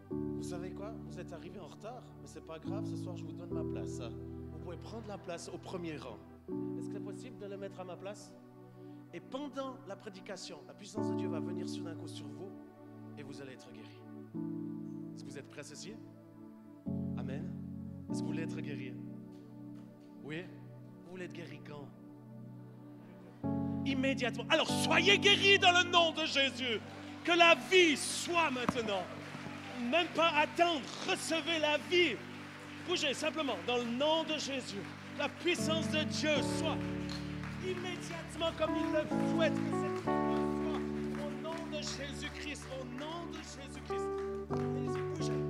Vous savez quoi? Vous êtes arrivé en retard, mais c'est pas grave, ce soir je vous donne ma place. Vous pouvez prendre la place au premier rang. Est-ce que c'est possible de le mettre à ma place? Et pendant la prédication, la puissance de Dieu va venir sur d'un coup sur vous et vous allez être guéris. Est-ce que vous êtes prêts, ceci? Amen. Est-ce que vous voulez être guéris? Oui? Vous voulez être guéris quand? Immédiatement. Alors soyez guéris dans le nom de Jésus. Que la vie soit maintenant. Même pas attendre. Recevez la vie. Bougez simplement dans le nom de Jésus. La puissance de Dieu soit immédiatement comme il le souhaite que cette vie soit. Au nom de Jésus-Christ. Au nom de Jésus-Christ. Allez-y, bougez.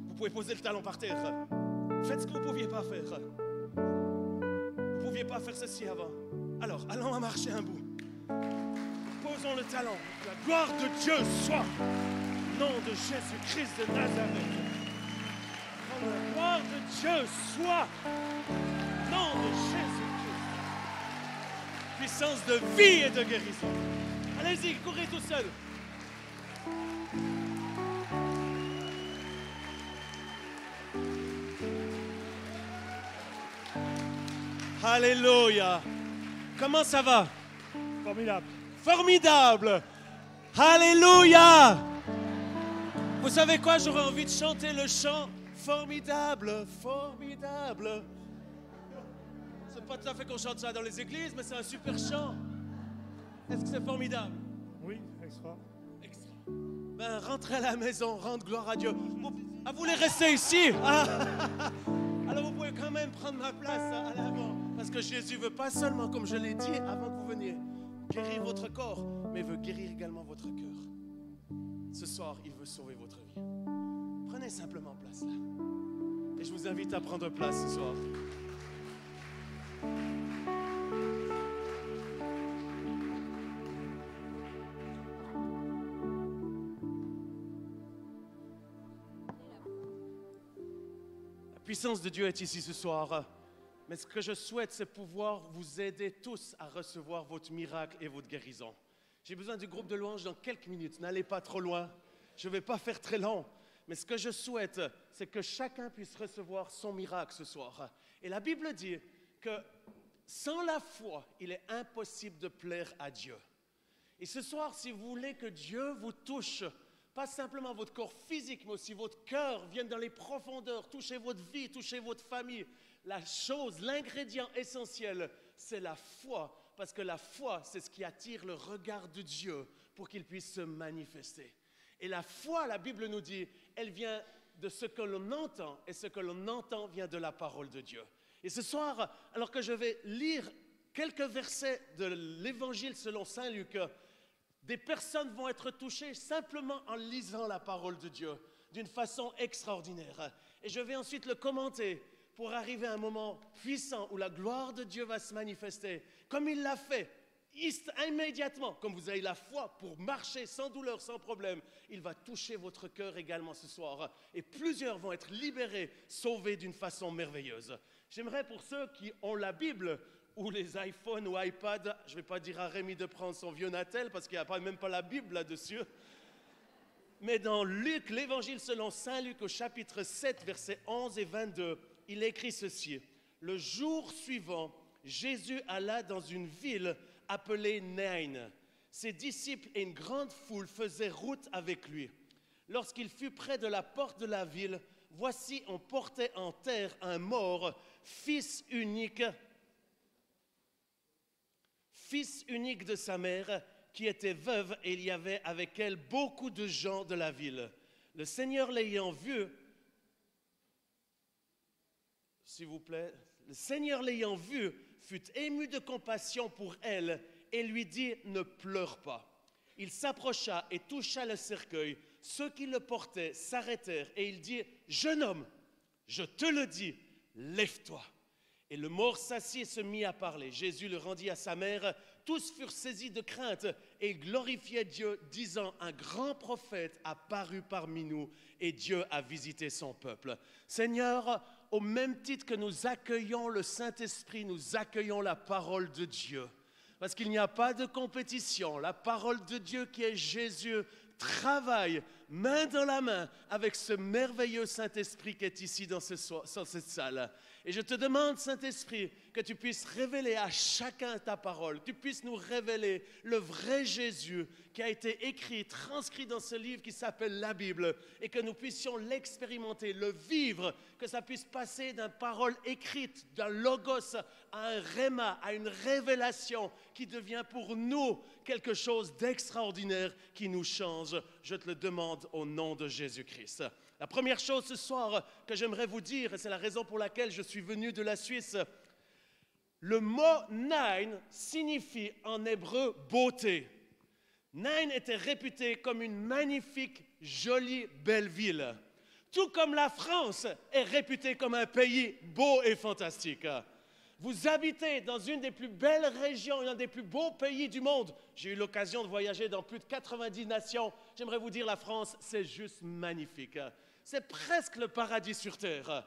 Vous pouvez poser le talon par terre. Faites ce que vous ne pouviez pas faire. Vous ne pouviez pas faire ceci avant. Alors, allons à marcher un bout. Posons le talon. Que la gloire de Dieu soit. Au nom de Jésus-Christ de Nazareth. Que la gloire de Dieu soit. Au nom de Jésus-Christ. Puissance de vie et de guérison. Allez-y, courez tout seul. Alléluia. Comment ça va? Formidable. Formidable. Alléluia. Vous savez quoi? J'aurais envie de chanter le chant formidable, formidable. C'est pas tout à fait qu'on chante ça dans les églises, mais c'est un super chant. Est-ce que c'est formidable? Oui, extra. Extra. Ben, rentrez à la maison, rendre gloire à Dieu. Vous voulez rester ici? Alors vous pouvez quand même prendre ma place à l'avant. Parce que Jésus veut pas seulement, comme je l'ai dit avant que vous veniez, guérir votre corps, mais veut guérir également votre cœur. Ce soir, il veut sauver votre vie. Prenez simplement place là. Et je vous invite à prendre place ce soir. La puissance de Dieu est ici ce soir. Mais ce que je souhaite, c'est pouvoir vous aider tous à recevoir votre miracle et votre guérison. J'ai besoin du groupe de louanges dans quelques minutes. N'allez pas trop loin. Je ne vais pas faire très long. Mais ce que je souhaite, c'est que chacun puisse recevoir son miracle ce soir. Et la Bible dit que sans la foi, il est impossible de plaire à Dieu. Et ce soir, si vous voulez que Dieu vous touche, pas simplement votre corps physique, mais aussi votre cœur, vienne dans les profondeurs, toucher votre vie, toucher votre famille, la chose, l'ingrédient essentiel, c'est la foi. Parce que la foi, c'est ce qui attire le regard de Dieu pour qu'il puisse se manifester. Et la foi, la Bible nous dit, elle vient de ce que l'on entend, et ce que l'on entend vient de la parole de Dieu. Et ce soir, alors que je vais lire quelques versets de l'Évangile selon Saint Luc, des personnes vont être touchées simplement en lisant la parole de Dieu d'une façon extraordinaire. Et je vais ensuite le commenter pour arriver à un moment puissant où la gloire de Dieu va se manifester, comme il l'a fait. Immédiatement, comme vous avez la foi pour marcher sans douleur, sans problème, il va toucher votre cœur également ce soir. Et plusieurs vont être libérés, sauvés d'une façon merveilleuse. J'aimerais pour ceux qui ont la Bible, ou les iPhones ou iPad, je ne vais pas dire à Rémi de prendre son vieux Natel, parce qu'il n'y a même pas la Bible là-dessus. Mais dans Luc, l'Évangile selon Saint Luc, au chapitre 7, versets 11 et 22, il écrit ceci. Le jour suivant, Jésus alla dans une ville appelée Nain. Ses disciples et une grande foule faisaient route avec lui. Lorsqu'il fut près de la porte de la ville, voici, on portait en terre un mort, fils unique de sa mère, qui était veuve, et il y avait avec elle beaucoup de gens de la ville. Le Seigneur l'ayant vu, s'il vous plaît, le Seigneur l'ayant vu, fut ému de compassion pour elle et lui dit « Ne pleure pas ». Il s'approcha et toucha le cercueil. Ceux qui le portaient s'arrêtèrent et il dit « Jeune homme, je te le dis, lève-toi ». Et le mort s'assit et se mit à parler. Jésus le rendit à sa mère. Tous furent saisis de crainte et glorifiaient Dieu, disant « Un grand prophète a paru parmi nous et Dieu a visité son peuple ». Seigneur, au même titre que nous accueillons le Saint-Esprit, nous accueillons la parole de Dieu. Parce qu'il n'y a pas de compétition. La parole de Dieu qui est Jésus travaille main dans la main avec ce merveilleux Saint-Esprit qui est ici dans cette salle. Et je te demande, Saint-Esprit, que tu puisses révéler à chacun ta parole, que tu puisses nous révéler le vrai Jésus qui a été écrit, transcrit dans ce livre qui s'appelle la Bible, et que nous puissions l'expérimenter, le vivre, que ça puisse passer d'une parole écrite, d'un logos à un réma, à une révélation qui devient pour nous quelque chose d'extraordinaire qui nous change. Je te le demande au nom de Jésus-Christ. La première chose ce soir que j'aimerais vous dire, et c'est la raison pour laquelle je suis venu de la Suisse, le mot Nain signifie en hébreu beauté. Nain était réputé comme une magnifique, jolie, belle ville. Tout comme la France est réputée comme un pays beau et fantastique. Vous habitez dans une des plus belles régions, un des plus beaux pays du monde. J'ai eu l'occasion de voyager dans plus de 90 nations. J'aimerais vous dire, la France, c'est juste magnifique. C'est presque le paradis sur terre.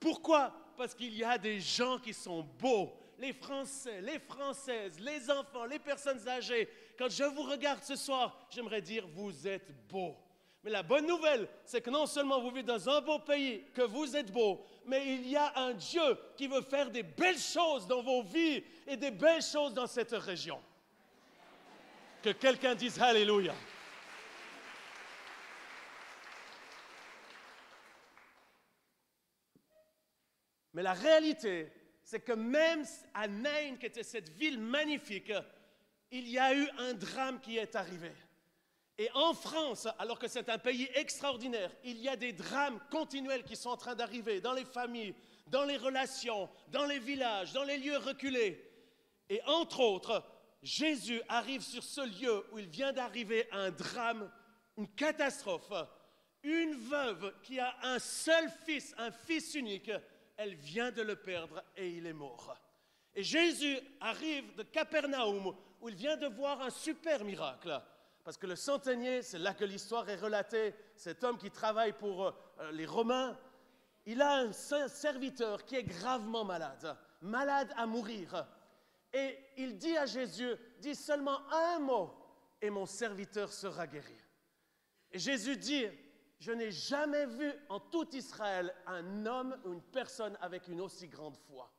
Pourquoi? Parce qu'il y a des gens qui sont beaux. Les Français, les Françaises, les enfants, les personnes âgées. Quand je vous regarde ce soir, j'aimerais dire, vous êtes beaux. Mais la bonne nouvelle, c'est que non seulement vous vivez dans un beau pays, que vous êtes beau, mais il y a un Dieu qui veut faire des belles choses dans vos vies et des belles choses dans cette région. Que quelqu'un dise Alléluia. Mais la réalité, c'est que même à Nain, qui était cette ville magnifique, il y a eu un drame qui est arrivé. Et en France, alors que c'est un pays extraordinaire, il y a des drames continuels qui sont en train d'arriver dans les familles, dans les relations, dans les villages, dans les lieux reculés. Et entre autres, Jésus arrive sur ce lieu où il vient d'arriver un drame, une catastrophe. Une veuve qui a un seul fils, un fils unique, elle vient de le perdre et il est mort. Et Jésus arrive de Capernaum où il vient de voir un super miracle. Parce que le centenier, c'est là que l'histoire est relatée, cet homme qui travaille pour les Romains, il a un serviteur qui est gravement malade, malade à mourir. Et il dit à Jésus, dis seulement un mot et mon serviteur sera guéri. Et Jésus dit, je n'ai jamais vu en tout Israël un homme ou une personne avec une aussi grande foi.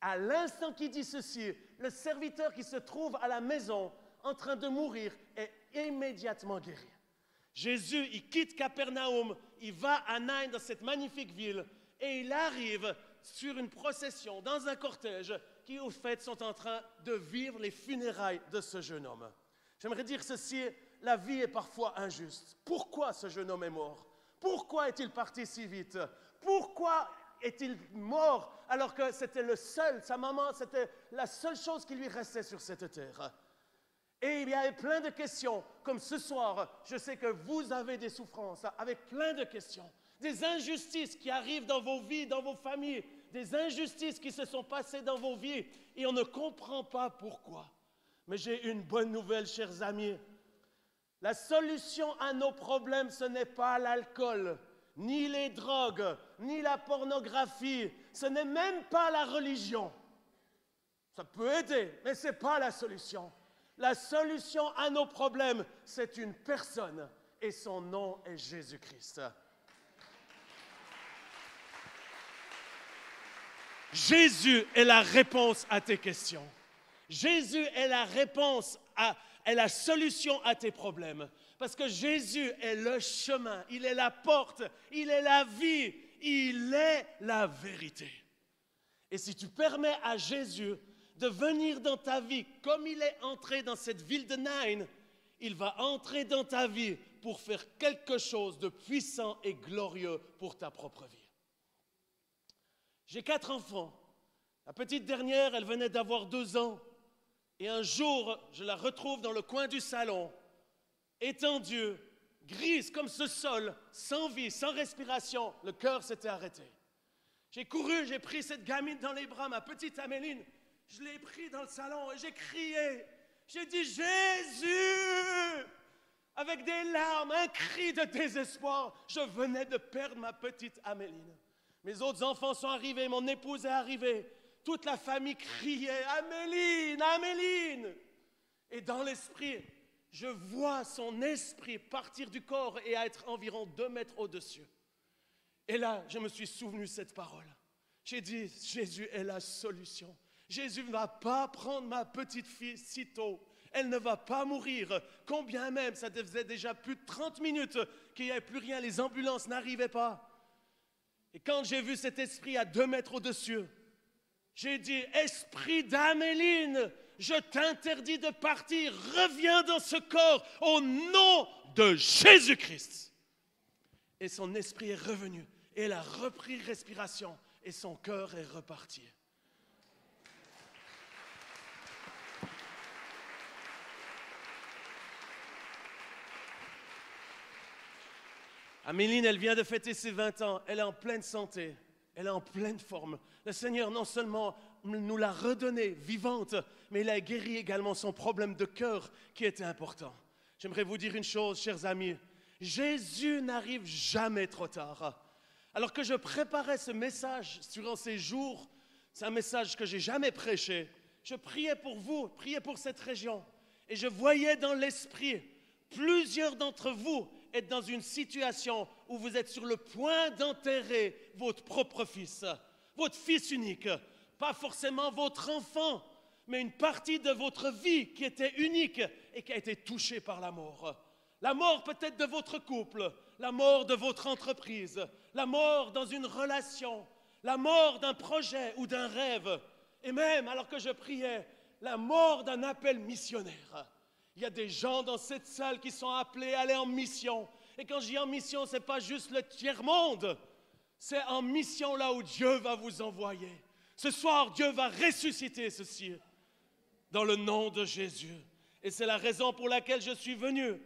À l'instant qu'il dit ceci, le serviteur qui se trouve à la maison en train de mourir est immédiatement guéri. Jésus, il quitte Capernaum, il va à Nain, dans cette magnifique ville, et il arrive sur une procession, dans un cortège, qui au fait sont en train de vivre les funérailles de ce jeune homme. J'aimerais dire ceci, la vie est parfois injuste. Pourquoi ce jeune homme est mort? Pourquoi est-il parti si vite? Pourquoi est-il mort alors que c'était le seul, sa maman, c'était la seule chose qui lui restait sur cette terre? Et il y avait plein de questions, comme ce soir, je sais que vous avez des souffrances avec plein de questions, des injustices qui arrivent dans vos vies, dans vos familles, des injustices qui se sont passées dans vos vies et on ne comprend pas pourquoi. Mais j'ai une bonne nouvelle, chers amis. La solution à nos problèmes, ce n'est pas l'alcool, ni les drogues, ni la pornographie, ce n'est même pas la religion. Ça peut aider, mais ce n'est pas la solution. La solution à nos problèmes, c'est une personne et son nom est Jésus-Christ. Jésus est la réponse à tes questions. Jésus est la réponse, est la solution à tes problèmes. Parce que Jésus est le chemin, il est la porte, il est la vie, il est la vérité. Et si tu permets à Jésus de venir dans ta vie comme il est entré dans cette ville de Nain, il va entrer dans ta vie pour faire quelque chose de puissant et glorieux pour ta propre vie. J'ai 4 enfants. La petite dernière, elle venait d'avoir 2 ans. Et un jour, je la retrouve dans le coin du salon, étendue, grise comme ce sol, sans vie, sans respiration. Le cœur s'était arrêté. J'ai couru, j'ai pris cette gamine dans les bras, ma petite Améline. Je l'ai pris dans le salon et j'ai crié. J'ai dit « Jésus !» Avec des larmes, un cri de désespoir. Je venais de perdre ma petite Améline. Mes autres enfants sont arrivés, mon épouse est arrivée. Toute la famille criait « Améline, Améline !» Et dans l'esprit, je vois son esprit partir du corps et être environ 2 mètres au-dessus. Et là, je me suis souvenu de cette parole. J'ai dit « Jésus est la solution. Jésus ne va pas prendre ma petite fille si tôt. Elle ne va pas mourir. Combien même, ça faisait déjà plus de 30 minutes qu'il n'y avait plus rien, les ambulances n'arrivaient pas. Et quand j'ai vu cet esprit à 2 mètres au-dessus, j'ai dit, esprit d'Améline, je t'interdis de partir, reviens dans ce corps au nom de Jésus-Christ. Et son esprit est revenu, et elle a repris respiration, et son cœur est reparti. Améline, elle vient de fêter ses 20 ans, elle est en pleine santé, elle est en pleine forme. Le Seigneur non seulement nous l'a redonnée vivante, mais il a guéri également son problème de cœur qui était important. J'aimerais vous dire une chose, chers amis, Jésus n'arrive jamais trop tard. Alors que je préparais ce message durant ces jours, c'est un message que je n'ai jamais prêché, je priais pour vous, priais pour cette région, et je voyais dans l'esprit plusieurs d'entre vous être dans une situation où vous êtes sur le point d'enterrer votre propre fils unique, pas forcément votre enfant, mais une partie de votre vie qui était unique et qui a été touchée par la mort. La mort peut-être de votre couple, la mort de votre entreprise, la mort dans une relation, la mort d'un projet ou d'un rêve, et même, alors que je priais, la mort d'un appel missionnaire. Il y a des gens dans cette salle qui sont appelés à aller en mission. Et quand je dis en mission, ce n'est pas juste le tiers-monde. C'est en mission là où Dieu va vous envoyer. Ce soir, Dieu va ressusciter ceci dans le nom de Jésus. Et c'est la raison pour laquelle je suis venu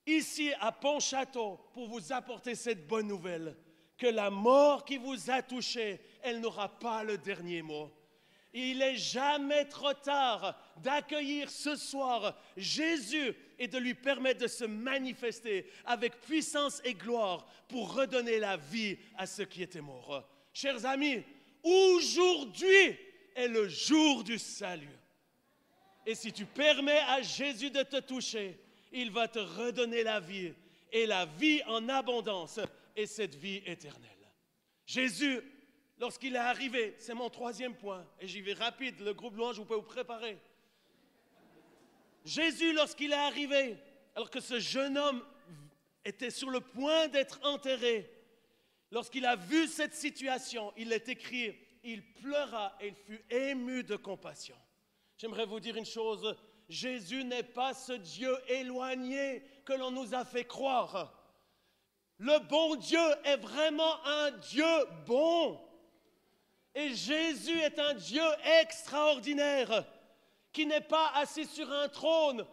ici à Pontchâteau pour vous apporter cette bonne nouvelle. Que la mort qui vous a touché, elle n'aura pas le dernier mot. Il n'est jamais trop tard d'accueillir ce soir Jésus et de lui permettre de se manifester avec puissance et gloire pour redonner la vie à ceux qui étaient morts. Chers amis, aujourd'hui est le jour du salut. Et si tu permets à Jésus de te toucher, il va te redonner la vie et la vie en abondance et cette vie éternelle. Jésus, lorsqu'il est arrivé, c'est mon troisième point, et j'y vais rapide, le groupe louange, vous pouvez vous préparer. Jésus, lorsqu'il est arrivé, alors que ce jeune homme était sur le point d'être enterré, lorsqu'il a vu cette situation, il est écrit, il pleura et il fut ému de compassion. J'aimerais vous dire une chose, Jésus n'est pas ce Dieu éloigné que l'on nous a fait croire. Le bon Dieu est vraiment un Dieu bon. Et Jésus est un Dieu extraordinaire qui n'est pas assis sur un trône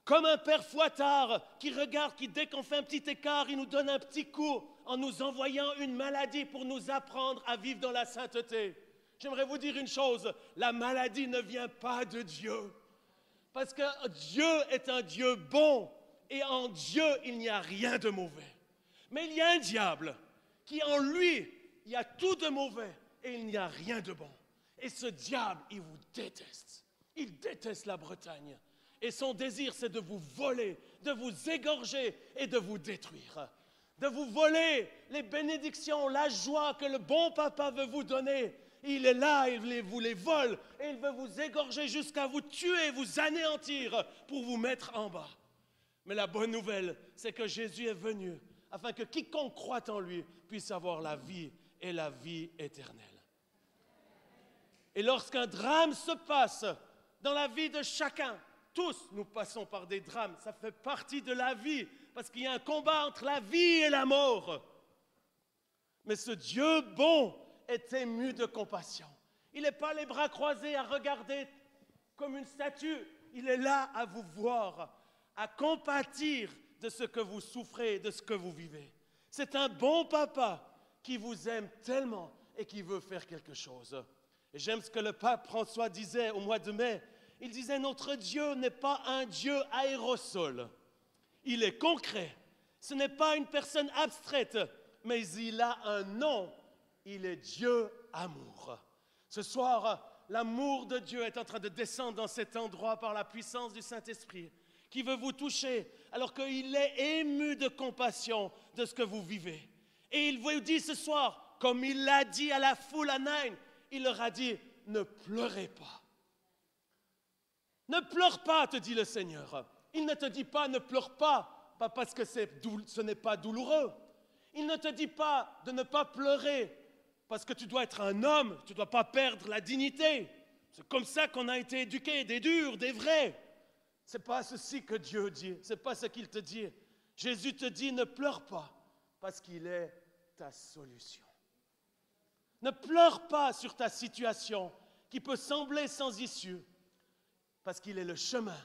comme un père fouettard qui regarde, qui dès qu'on fait un petit écart, il nous donne un petit coup en nous envoyant une maladie pour nous apprendre à vivre dans la sainteté. J'aimerais vous dire une chose, la maladie ne vient pas de Dieu. Parce que Dieu est un Dieu bon et en Dieu, il n'y a rien de mauvais. Mais il y a un diable qui en lui, il y a tout de mauvais et il n'y a rien de bon. Et ce diable, il vous déteste. Il déteste la Bretagne. Et son désir, c'est de vous voler, de vous égorger et de vous détruire. De vous voler les bénédictions, la joie que le bon papa veut vous donner. Il est là, il vous les vole et il veut vous égorger jusqu'à vous tuer, vous anéantir pour vous mettre en bas. Mais la bonne nouvelle, c'est que Jésus est venu afin que quiconque croit en lui puisse avoir la vie et la vie éternelle. Et lorsqu'un drame se passe dans la vie de chacun, tous nous passons par des drames, ça fait partie de la vie, parce qu'il y a un combat entre la vie et la mort. Mais ce Dieu bon est ému de compassion. Il n'est pas les bras croisés à regarder comme une statue. Il est là à vous voir, à compatir de ce que vous souffrez, de ce que vous vivez. C'est un bon papa qui vous aime tellement et qui veut faire quelque chose. Et j'aime ce que le pape François disait au mois de mai. Il disait, notre Dieu n'est pas un Dieu aérosol. Il est concret. Ce n'est pas une personne abstraite, mais il a un nom. Il est Dieu amour. Ce soir, l'amour de Dieu est en train de descendre dans cet endroit par la puissance du Saint-Esprit qui veut vous toucher alors qu'il est ému de compassion de ce que vous vivez. Et il vous dit ce soir, comme il l'a dit à la foule à Nain, il leur a dit, ne pleurez pas. Ne pleure pas, te dit le Seigneur. Il ne te dit pas, ne pleure pas, pas parce que ce n'est pas douloureux. Il ne te dit pas de ne pas pleurer parce que tu dois être un homme, tu ne dois pas perdre la dignité. C'est comme ça qu'on a été éduqués, des durs, des vrais. Ce n'est pas ceci que Dieu dit, ce n'est pas ce qu'il te dit. Jésus te dit, ne pleure pas parce qu'il est ta solution. Ne pleure pas sur ta situation qui peut sembler sans issue parce qu'il est le chemin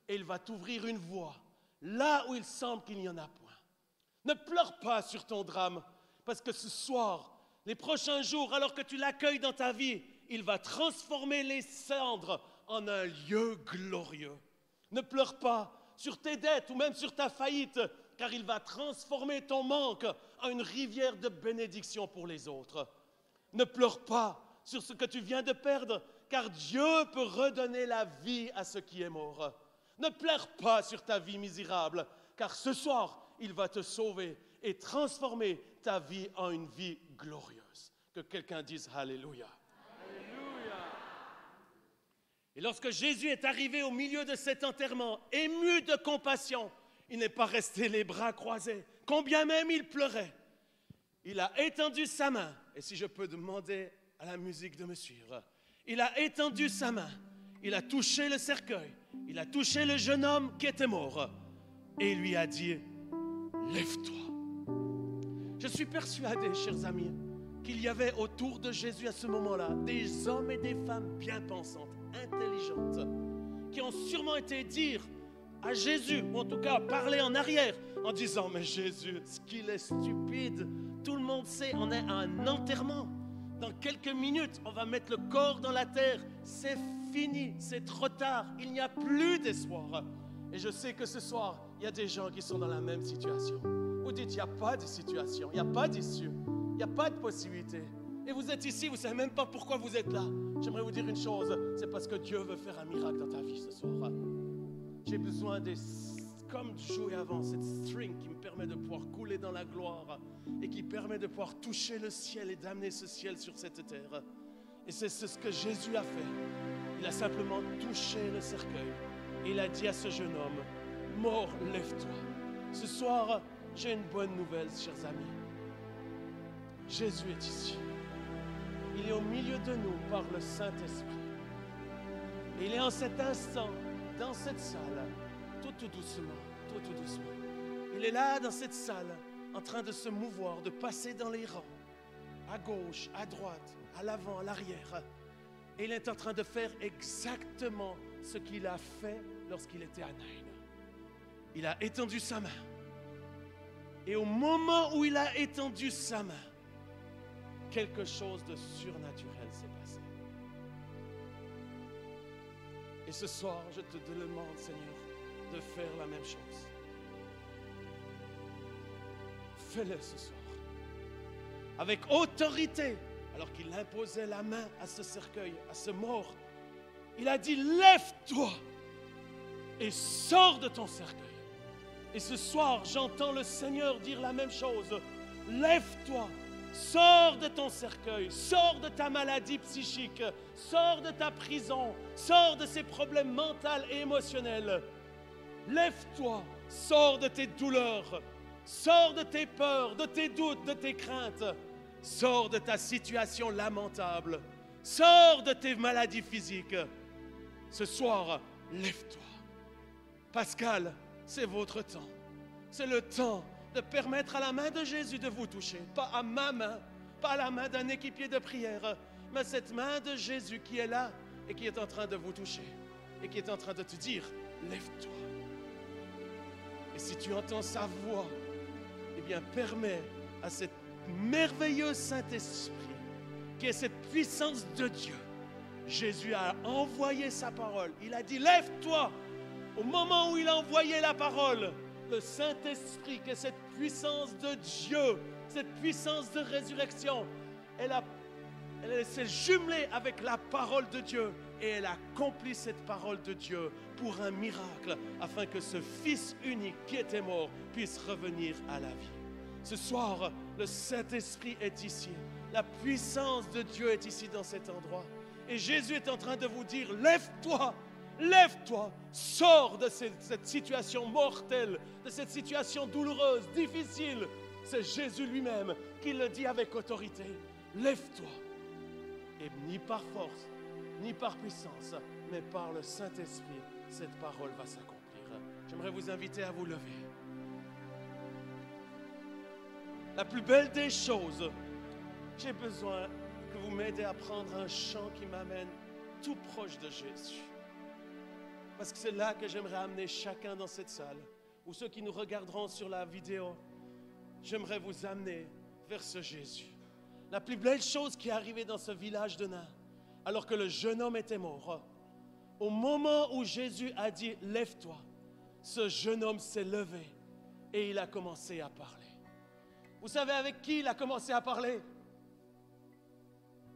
et il va t'ouvrir une voie là où il semble qu'il n'y en a point. Ne pleure pas sur ton drame parce que ce soir, les prochains jours, alors que tu l'accueilles dans ta vie, il va transformer les cendres en un lieu glorieux. Ne pleure pas sur tes dettes ou même sur ta faillite, car il va transformer ton manque en une rivière de bénédiction pour les autres. Ne pleure pas sur ce que tu viens de perdre, car Dieu peut redonner la vie à ce qui est mort. Ne pleure pas sur ta vie misérable, car ce soir, il va te sauver et transformer ta vie en une vie glorieuse. Que quelqu'un dise Alléluia. Alléluia. Et lorsque Jésus est arrivé au milieu de cet enterrement, ému de compassion, il n'est pas resté les bras croisés, combien même il pleurait. Il a étendu sa main, et si je peux demander à la musique de me suivre, il a étendu sa main, il a touché le cercueil, il a touché le jeune homme qui était mort et il lui a dit, lève-toi. Je suis persuadé, chers amis, qu'il y avait autour de Jésus à ce moment-là des hommes et des femmes bien pensantes, intelligentes, qui ont sûrement été dire à Jésus, ou en tout cas parler en arrière, en disant, mais Jésus, ce qu'il est stupide, tout le monde sait, on est à un enterrement. Dans quelques minutes, on va mettre le corps dans la terre. C'est fini, c'est trop tard, il n'y a plus d'espoir. Et je sais que ce soir, il y a des gens qui sont dans la même situation. Vous dites, il n'y a pas de situation, il n'y a pas d'issue, il n'y a pas de possibilité. Et vous êtes ici, vous ne savez même pas pourquoi vous êtes là. J'aimerais vous dire une chose, c'est parce que Dieu veut faire un miracle dans ta vie ce soir. J'ai besoin comme je jouais avant, cette string qui me permet de pouvoir couler dans la gloire et qui permet de pouvoir toucher le ciel et d'amener ce ciel sur cette terre. Et c'est ce que Jésus a fait. Il a simplement touché le cercueil et il a dit à ce jeune homme, mort, lève-toi. Ce soir, j'ai une bonne nouvelle, chers amis. Jésus est ici. Il est au milieu de nous par le Saint-Esprit. Et il est en cet instant, dans cette salle, tout doucement. Il est là, dans cette salle, en train de se mouvoir, de passer dans les rangs, à gauche, à droite, à l'avant, à l'arrière. Et il est en train de faire exactement ce qu'il a fait lorsqu'il était à Naïn. Il a étendu sa main. Et au moment où il a étendu sa main, quelque chose de surnaturel s'est passé. Et ce soir, je te demande, Seigneur, de faire la même chose. Fais-le ce soir. Avec autorité, alors qu'il imposait la main à ce cercueil, à ce mort, il a dit, lève-toi et sors de ton cercueil. Et ce soir, j'entends le Seigneur dire la même chose. Lève-toi, sors de ton cercueil, sors de ta maladie psychique, sors de ta prison, sors de ces problèmes mentaux et émotionnels. Lève-toi, sors de tes douleurs, sors de tes peurs, de tes doutes, de tes craintes. Sors de ta situation lamentable, sors de tes maladies physiques. Ce soir, lève-toi. Pascal, c'est votre temps. C'est le temps de permettre à la main de Jésus de vous toucher. Pas à ma main, pas à la main d'un équipier de prière, mais cette main de Jésus qui est là et qui est en train de vous toucher et qui est en train de te dire, lève-toi. Et si tu entends sa voix, eh bien, permets à cet merveilleux Saint-Esprit, qui est cette puissance de Dieu. Jésus a envoyé sa parole. Il a dit, lève-toi. Au moment où il a envoyé la parole, le Saint-Esprit, qui est cette puissance de Dieu, cette puissance de résurrection, elle s'est jumelée avec la parole de Dieu et elle a accompli cette parole de Dieu pour un miracle, afin que ce Fils unique qui était mort puisse revenir à la vie. Ce soir, le Saint-Esprit est ici. La puissance de Dieu est ici dans cet endroit. Et Jésus est en train de vous dire, lève-toi, lève-toi, sors de cette situation mortelle, de cette situation douloureuse, difficile. C'est Jésus lui-même qui le dit avec autorité. Lève-toi. Et ni par force, ni par puissance, mais par le Saint-Esprit, cette parole va s'accomplir. J'aimerais vous inviter à vous lever. La plus belle des choses, j'ai besoin que vous m'aidez à prendre un chant qui m'amène tout proche de Jésus. Parce que c'est là que j'aimerais amener chacun dans cette salle, ou ceux qui nous regarderont sur la vidéo. J'aimerais vous amener vers ce Jésus. La plus belle chose qui est arrivée dans ce village de Nain, alors que le jeune homme était mort, au moment où Jésus a dit « Lève-toi », ce jeune homme s'est levé et il a commencé à parler. Vous savez avec qui il a commencé à parler?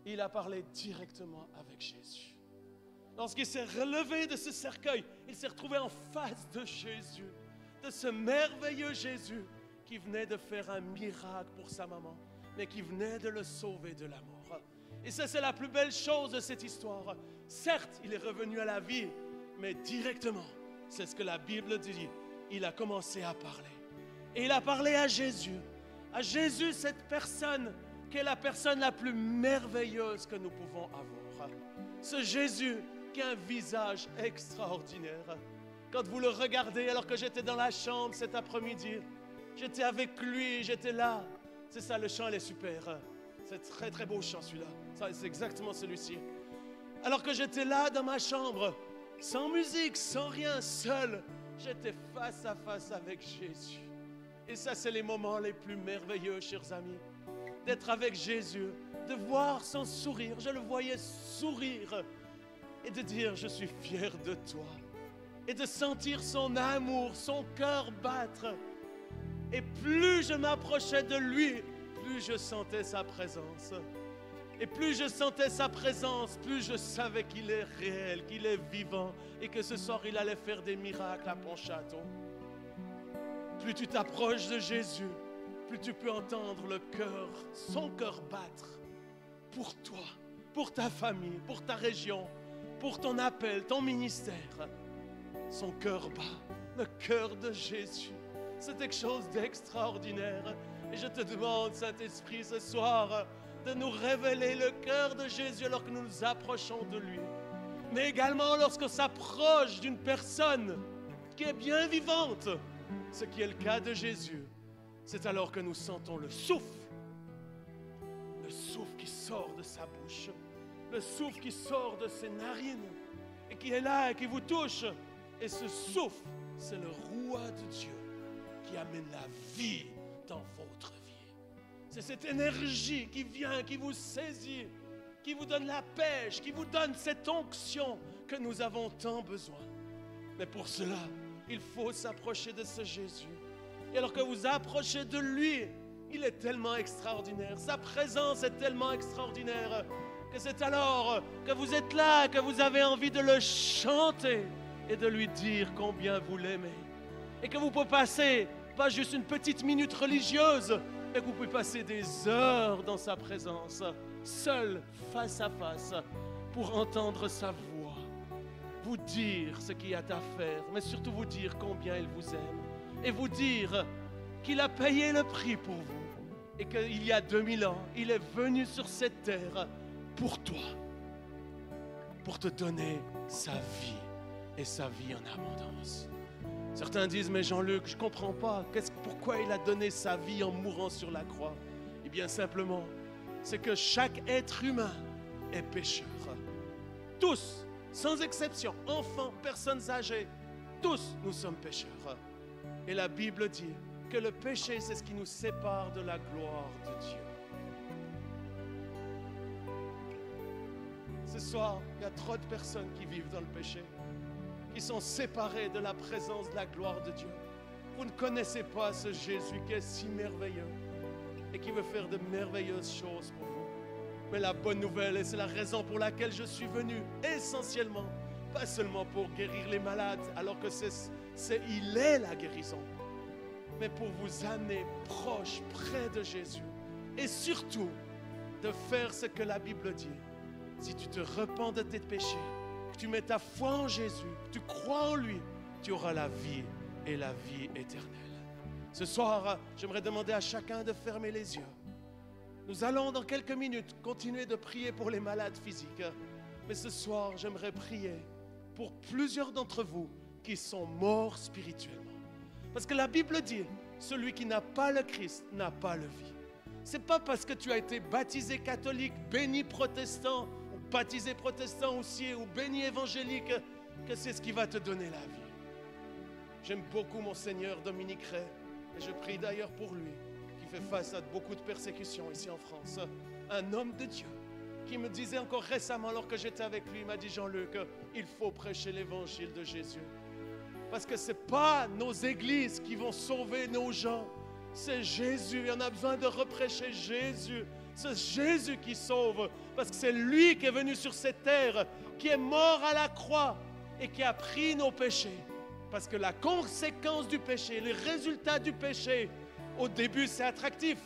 Il a parlé directement avec Jésus. Lorsqu'il s'est relevé de ce cercueil, il s'est retrouvé en face de Jésus, de ce merveilleux Jésus qui venait de faire un miracle pour sa maman, mais qui venait de le sauver de la mort. Et ça, c'est la plus belle chose de cette histoire. Certes, il est revenu à la vie, mais directement, c'est ce que la Bible dit, il a commencé à parler. Et il a parlé à Jésus, cette personne qui est la personne la plus merveilleuse que nous pouvons avoir. Ce Jésus qui a un visage extraordinaire. Quand vous le regardez, alors que j'étais dans la chambre cet après-midi, j'étais avec lui, j'étais là. C'est ça, le chant, il est super. C'est très très beau chant celui-là. C'est exactement celui-ci. Alors que j'étais là dans ma chambre, sans musique, sans rien, seul, j'étais face à face avec Jésus. Et ça, c'est les moments les plus merveilleux, chers amis. D'être avec Jésus, de voir son sourire. Je le voyais sourire et de dire, je suis fier de toi. Et de sentir son amour, son cœur battre. Et plus je m'approchais de lui, plus je sentais sa présence. Et plus je sentais sa présence, plus je savais qu'il est réel, qu'il est vivant et que ce soir, il allait faire des miracles à Pontchâteau. Plus tu t'approches de Jésus, plus tu peux entendre le cœur, son cœur battre pour toi, pour ta famille, pour ta région, pour ton appel, ton ministère. Son cœur bat, le cœur de Jésus. C'est quelque chose d'extraordinaire. Et je te demande, Saint-Esprit, ce soir, de nous révéler le cœur de Jésus alors que nous nous approchons de lui. Mais également lorsqu'on s'approche d'une personne qui est bien vivante, ce qui est le cas de Jésus, c'est alors que nous sentons le souffle qui sort de sa bouche, le souffle qui sort de ses narines et qui est là et qui vous touche. Et ce souffle, c'est le roi de Dieu qui amène la vie dans votre vie. C'est cette énergie qui vient, qui vous saisit, qui vous donne la pêche, qui vous donne cette onction que nous avons tant besoin. Mais pour cela, il faut s'approcher de ce Jésus. Et alors que vous approchez de lui, il est tellement extraordinaire. Sa présence est tellement extraordinaire que c'est alors que vous êtes là, que vous avez envie de le chanter et de lui dire combien vous l'aimez. Et que vous pouvez passer, pas juste une petite minute religieuse, mais que vous pouvez passer des heures dans sa présence, seul, face à face, pour entendre sa voix, vous dire ce qu'il y a à faire, mais surtout vous dire combien il vous aime, et vous dire qu'il a payé le prix pour vous, et qu'il y a 2000 ans, il est venu sur cette terre pour toi, pour te donner sa vie, et sa vie en abondance. Certains disent, mais Jean-Luc, je ne comprends pas, pourquoi il a donné sa vie en mourant sur la croix? Eh bien simplement, c'est que chaque être humain est pécheur. Tous, sans exception, enfants, personnes âgées, tous nous sommes pécheurs. Et la Bible dit que le péché, c'est ce qui nous sépare de la gloire de Dieu. Ce soir, il y a trop de personnes qui vivent dans le péché, qui sont séparés de la présence de la gloire de Dieu. Vous ne connaissez pas ce Jésus qui est si merveilleux et qui veut faire de merveilleuses choses pour vous. Mais la bonne nouvelle, et c'est la raison pour laquelle je suis venu, essentiellement, pas seulement pour guérir les malades, alors que il est la guérison, mais pour vous amener proche, près de Jésus. Et surtout, de faire ce que la Bible dit. Si tu te repens de tes péchés, que tu mets ta foi en Jésus, que tu crois en lui, tu auras la vie et la vie éternelle. Ce soir, j'aimerais demander à chacun de fermer les yeux. Nous allons dans quelques minutes continuer de prier pour les malades physiques. Mais ce soir, j'aimerais prier pour plusieurs d'entre vous qui sont morts spirituellement. Parce que la Bible dit, celui qui n'a pas le Christ n'a pas la vie. Ce n'est pas parce que tu as été baptisé catholique, béni protestant, baptisé protestant aussi, ou béni évangélique, que c'est ce qui va te donner la vie. J'aime beaucoup mon Seigneur Dominique Ray, et je prie d'ailleurs pour lui, qui fait face à beaucoup de persécutions ici en France. Un homme de Dieu, qui me disait encore récemment, alors que j'étais avec lui, il m'a dit, Jean-Luc, il faut prêcher l'évangile de Jésus. Parce que ce n'est pas nos églises qui vont sauver nos gens, c'est Jésus, et on a besoin de reprêcher Jésus. C'est Jésus qui sauve, parce que c'est lui qui est venu sur cette terre, qui est mort à la croix et qui a pris nos péchés. Parce que la conséquence du péché, le résultat du péché, au début c'est attractif,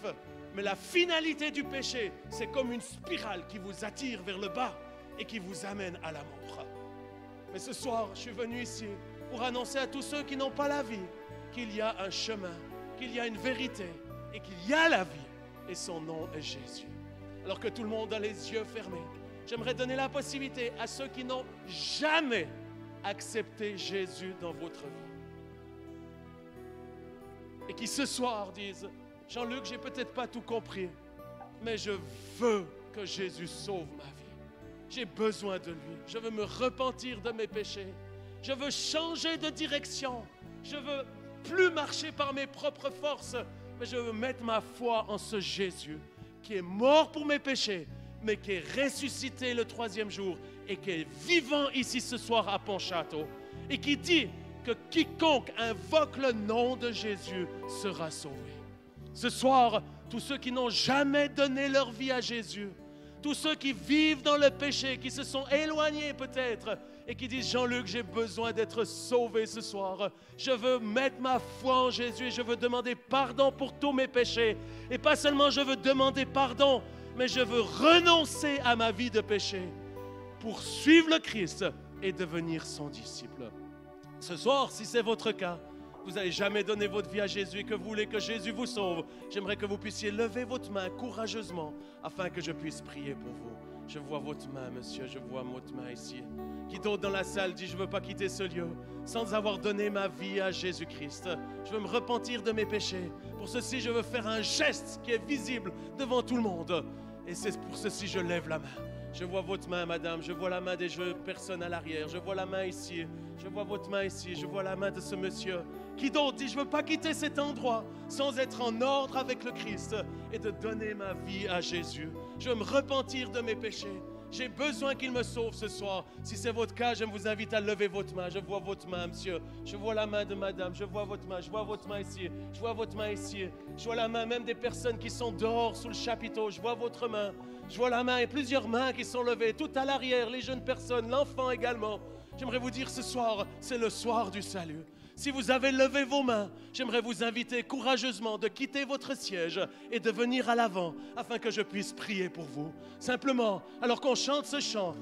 mais la finalité du péché, c'est comme une spirale qui vous attire vers le bas et qui vous amène à la mort. Mais ce soir, je suis venu ici pour annoncer à tous ceux qui n'ont pas la vie qu'il y a un chemin, qu'il y a une vérité et qu'il y a la vie. Et son nom est Jésus. Alors que tout le monde a les yeux fermés, J'aimerais donner la possibilité à ceux qui n'ont jamais accepté Jésus dans votre vie. Et qui ce soir disent, Jean-Luc, j'ai peut-être pas tout compris, mais je veux que Jésus sauve ma vie. J'ai besoin de lui. Je veux me repentir de mes péchés. Je veux changer de direction. Je veux plus marcher par mes propres forces, mais je veux mettre ma foi en ce Jésus qui est mort pour mes péchés, mais qui est ressuscité le 3e jour et qui est vivant ici ce soir à Pontchâteau et qui dit que quiconque invoque le nom de Jésus sera sauvé. Ce soir, tous ceux qui n'ont jamais donné leur vie à Jésus, tous ceux qui vivent dans le péché, qui se sont éloignés peut-être et qui disent, Jean-Luc, j'ai besoin d'être sauvé ce soir. Je veux mettre ma foi en Jésus et je veux demander pardon pour tous mes péchés. Et pas seulement je veux demander pardon, mais je veux renoncer à ma vie de péché pour suivre le Christ et devenir son disciple. Ce soir, si c'est votre cas, vous n'avez jamais donné votre vie à Jésus et que vous voulez que Jésus vous sauve, j'aimerais que vous puissiez lever votre main courageusement afin que je puisse prier pour vous. Je vois votre main, monsieur, je vois votre main ici. Qui d'autre dans la salle dit, je ne veux pas quitter ce lieu sans avoir donné ma vie à Jésus-Christ. Je veux me repentir de mes péchés. Pour ceci, je veux faire un geste qui est visible devant tout le monde. Et c'est pour ceci que je lève la main. Je vois votre main, madame. Je vois la main des personnes à l'arrière. Je vois la main ici. Je vois votre main ici. Je vois la main de ce monsieur. Qui d'autre dit, je ne veux pas quitter cet endroit sans être en ordre avec le Christ et de donner ma vie à Jésus. Je veux me repentir de mes péchés. J'ai besoin qu'il me sauve ce soir. Si c'est votre cas, je vous invite à lever votre main. Je vois votre main, monsieur. Je vois la main de madame. Je vois votre main. Je vois votre main ici. Je vois votre main ici. Je vois la main même des personnes qui sont dehors sous le chapiteau. Je vois votre main. Je vois la main et plusieurs mains qui sont levées. Tout à l'arrière, les jeunes personnes, l'enfant également. J'aimerais vous dire ce soir, c'est le soir du salut. Si vous avez levé vos mains, j'aimerais vous inviter courageusement de quitter votre siège et de venir à l'avant afin que je puisse prier pour vous. Simplement, alors qu'on chante ce chant,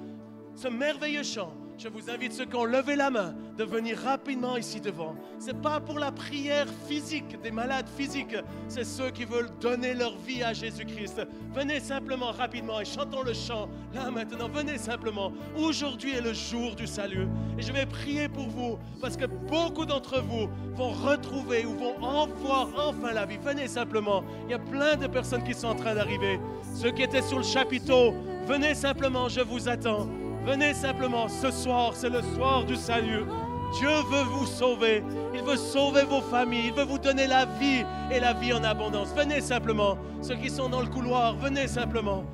ce merveilleux chant, je vous invite ceux qui ont levé la main de venir rapidement ici devant. Ce n'est pas pour la prière physique des malades physiques, c'est ceux qui veulent donner leur vie à Jésus-Christ. Venez simplement rapidement et chantons le chant là maintenant. Venez simplement. Aujourd'hui est le jour du salut et je vais prier pour vous parce que beaucoup d'entre vous vont retrouver ou vont en voir enfin la vie. Venez simplement. Il y a plein de personnes qui sont en train d'arriver. Ceux qui étaient sur le chapiteau, venez simplement, je vous attends. Venez simplement, ce soir, c'est le soir du salut. Dieu veut vous sauver, il veut sauver vos familles, il veut vous donner la vie et la vie en abondance. Venez simplement, ceux qui sont dans le couloir, venez simplement.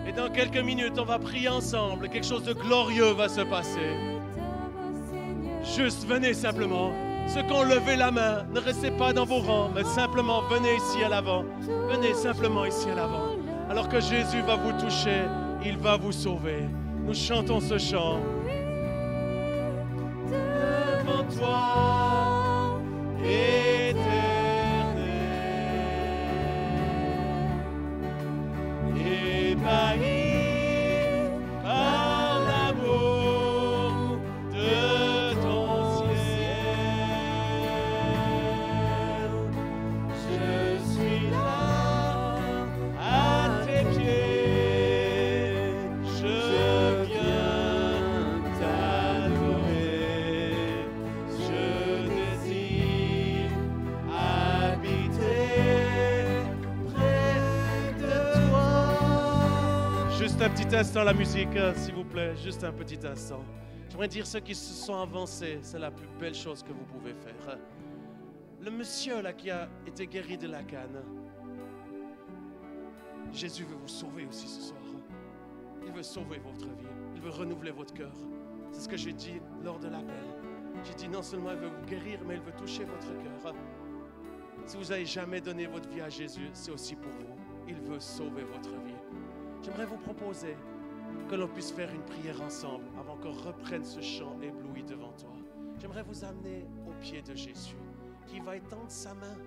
Et dans quelques minutes, on va prier ensemble, quelque chose de glorieux va se passer. Juste venez simplement. Ceux qui ont levé la main, ne restez pas dans vos rangs, mais simplement venez ici à l'avant. Venez simplement ici à l'avant. Alors que Jésus va vous toucher, il va vous sauver. Nous chantons ce chant. Devant toi, éternel, ébahi par l'amour de ton ciel, je suis là à tes pieds, je viens t'adorer, je désire habiter près de toi. Juste un petit instant la musique, s'il vous plaît, juste un petit instant. J'aimerais dire ceux qui se sont avancés, c'est la plus belle chose que vous pouvez faire. Le monsieur là qui a été guéri de la canne, Jésus veut vous sauver aussi ce soir. Il veut sauver votre vie, il veut renouveler votre cœur. C'est ce que j'ai dit lors de l'appel. J'ai dit non seulement il veut vous guérir, mais il veut toucher votre cœur. Si vous n'avez jamais donné votre vie à Jésus, c'est aussi pour vous. Il veut sauver votre vie. J'aimerais vous proposer que l'on puisse faire une prière ensemble avant qu'on reprenne ce chant ébloui devant toi. J'aimerais vous amener au pied de Jésus, qui va étendre sa main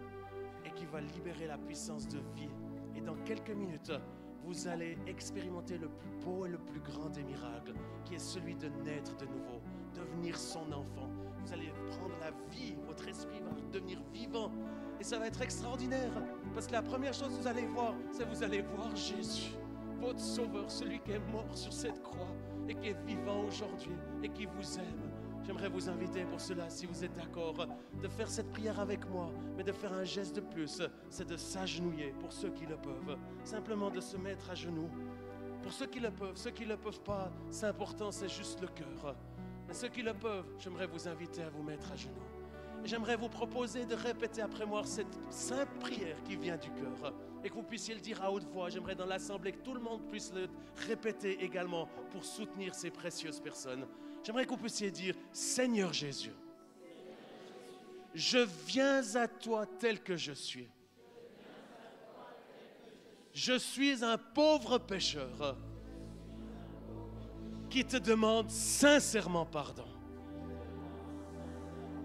et qui va libérer la puissance de vie. Et dans quelques minutes, vous allez expérimenter le plus beau et le plus grand des miracles, qui est celui de naître de nouveau, devenir son enfant. Vous allez prendre la vie, votre esprit va devenir vivant Et ça va être extraordinaire. Parce que la première chose que vous allez voir, c'est que vous allez voir Jésus, votre Sauveur, celui qui est mort sur cette croix et qui est vivant aujourd'hui et qui vous aime. J'aimerais vous inviter pour cela, si vous êtes d'accord, de faire cette prière avec moi, mais de faire un geste de plus, c'est de s'agenouiller pour ceux qui le peuvent. Simplement de se mettre à genoux. Pour ceux qui le peuvent pas, c'est important, c'est juste le cœur. Mais ceux qui le peuvent, j'aimerais vous inviter à vous mettre à genoux. Et j'aimerais vous proposer de répéter après moi cette simple prière qui vient du cœur et que vous puissiez le dire à haute voix. J'aimerais dans l'assemblée que tout le monde puisse le répéter également pour soutenir ces précieuses personnes. J'aimerais que vous puissiez dire: Seigneur Jésus, je viens à toi tel que je suis. Je suis un pauvre pécheur qui te demande sincèrement pardon.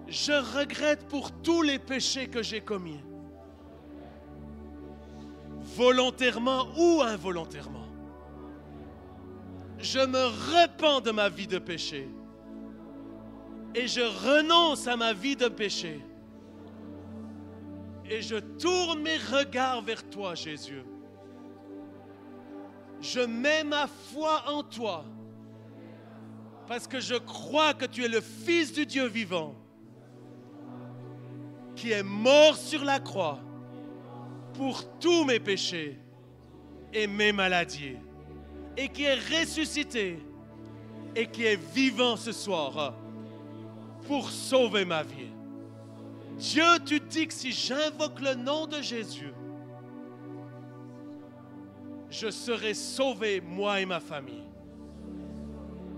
Je regrette pour tous les péchés que j'ai commis, volontairement ou involontairement. Je me repens de ma vie de péché et je renonce à ma vie de péché et je tourne mes regards vers toi, Jésus. Je mets ma foi en toi parce que je crois que tu es le Fils du Dieu vivant qui est mort sur la croix pour tous mes péchés et mes maladies, et qui est ressuscité et qui est vivant ce soir pour sauver ma vie. Dieu, tu dis que si j'invoque le nom de Jésus, je serai sauvé, moi et ma famille.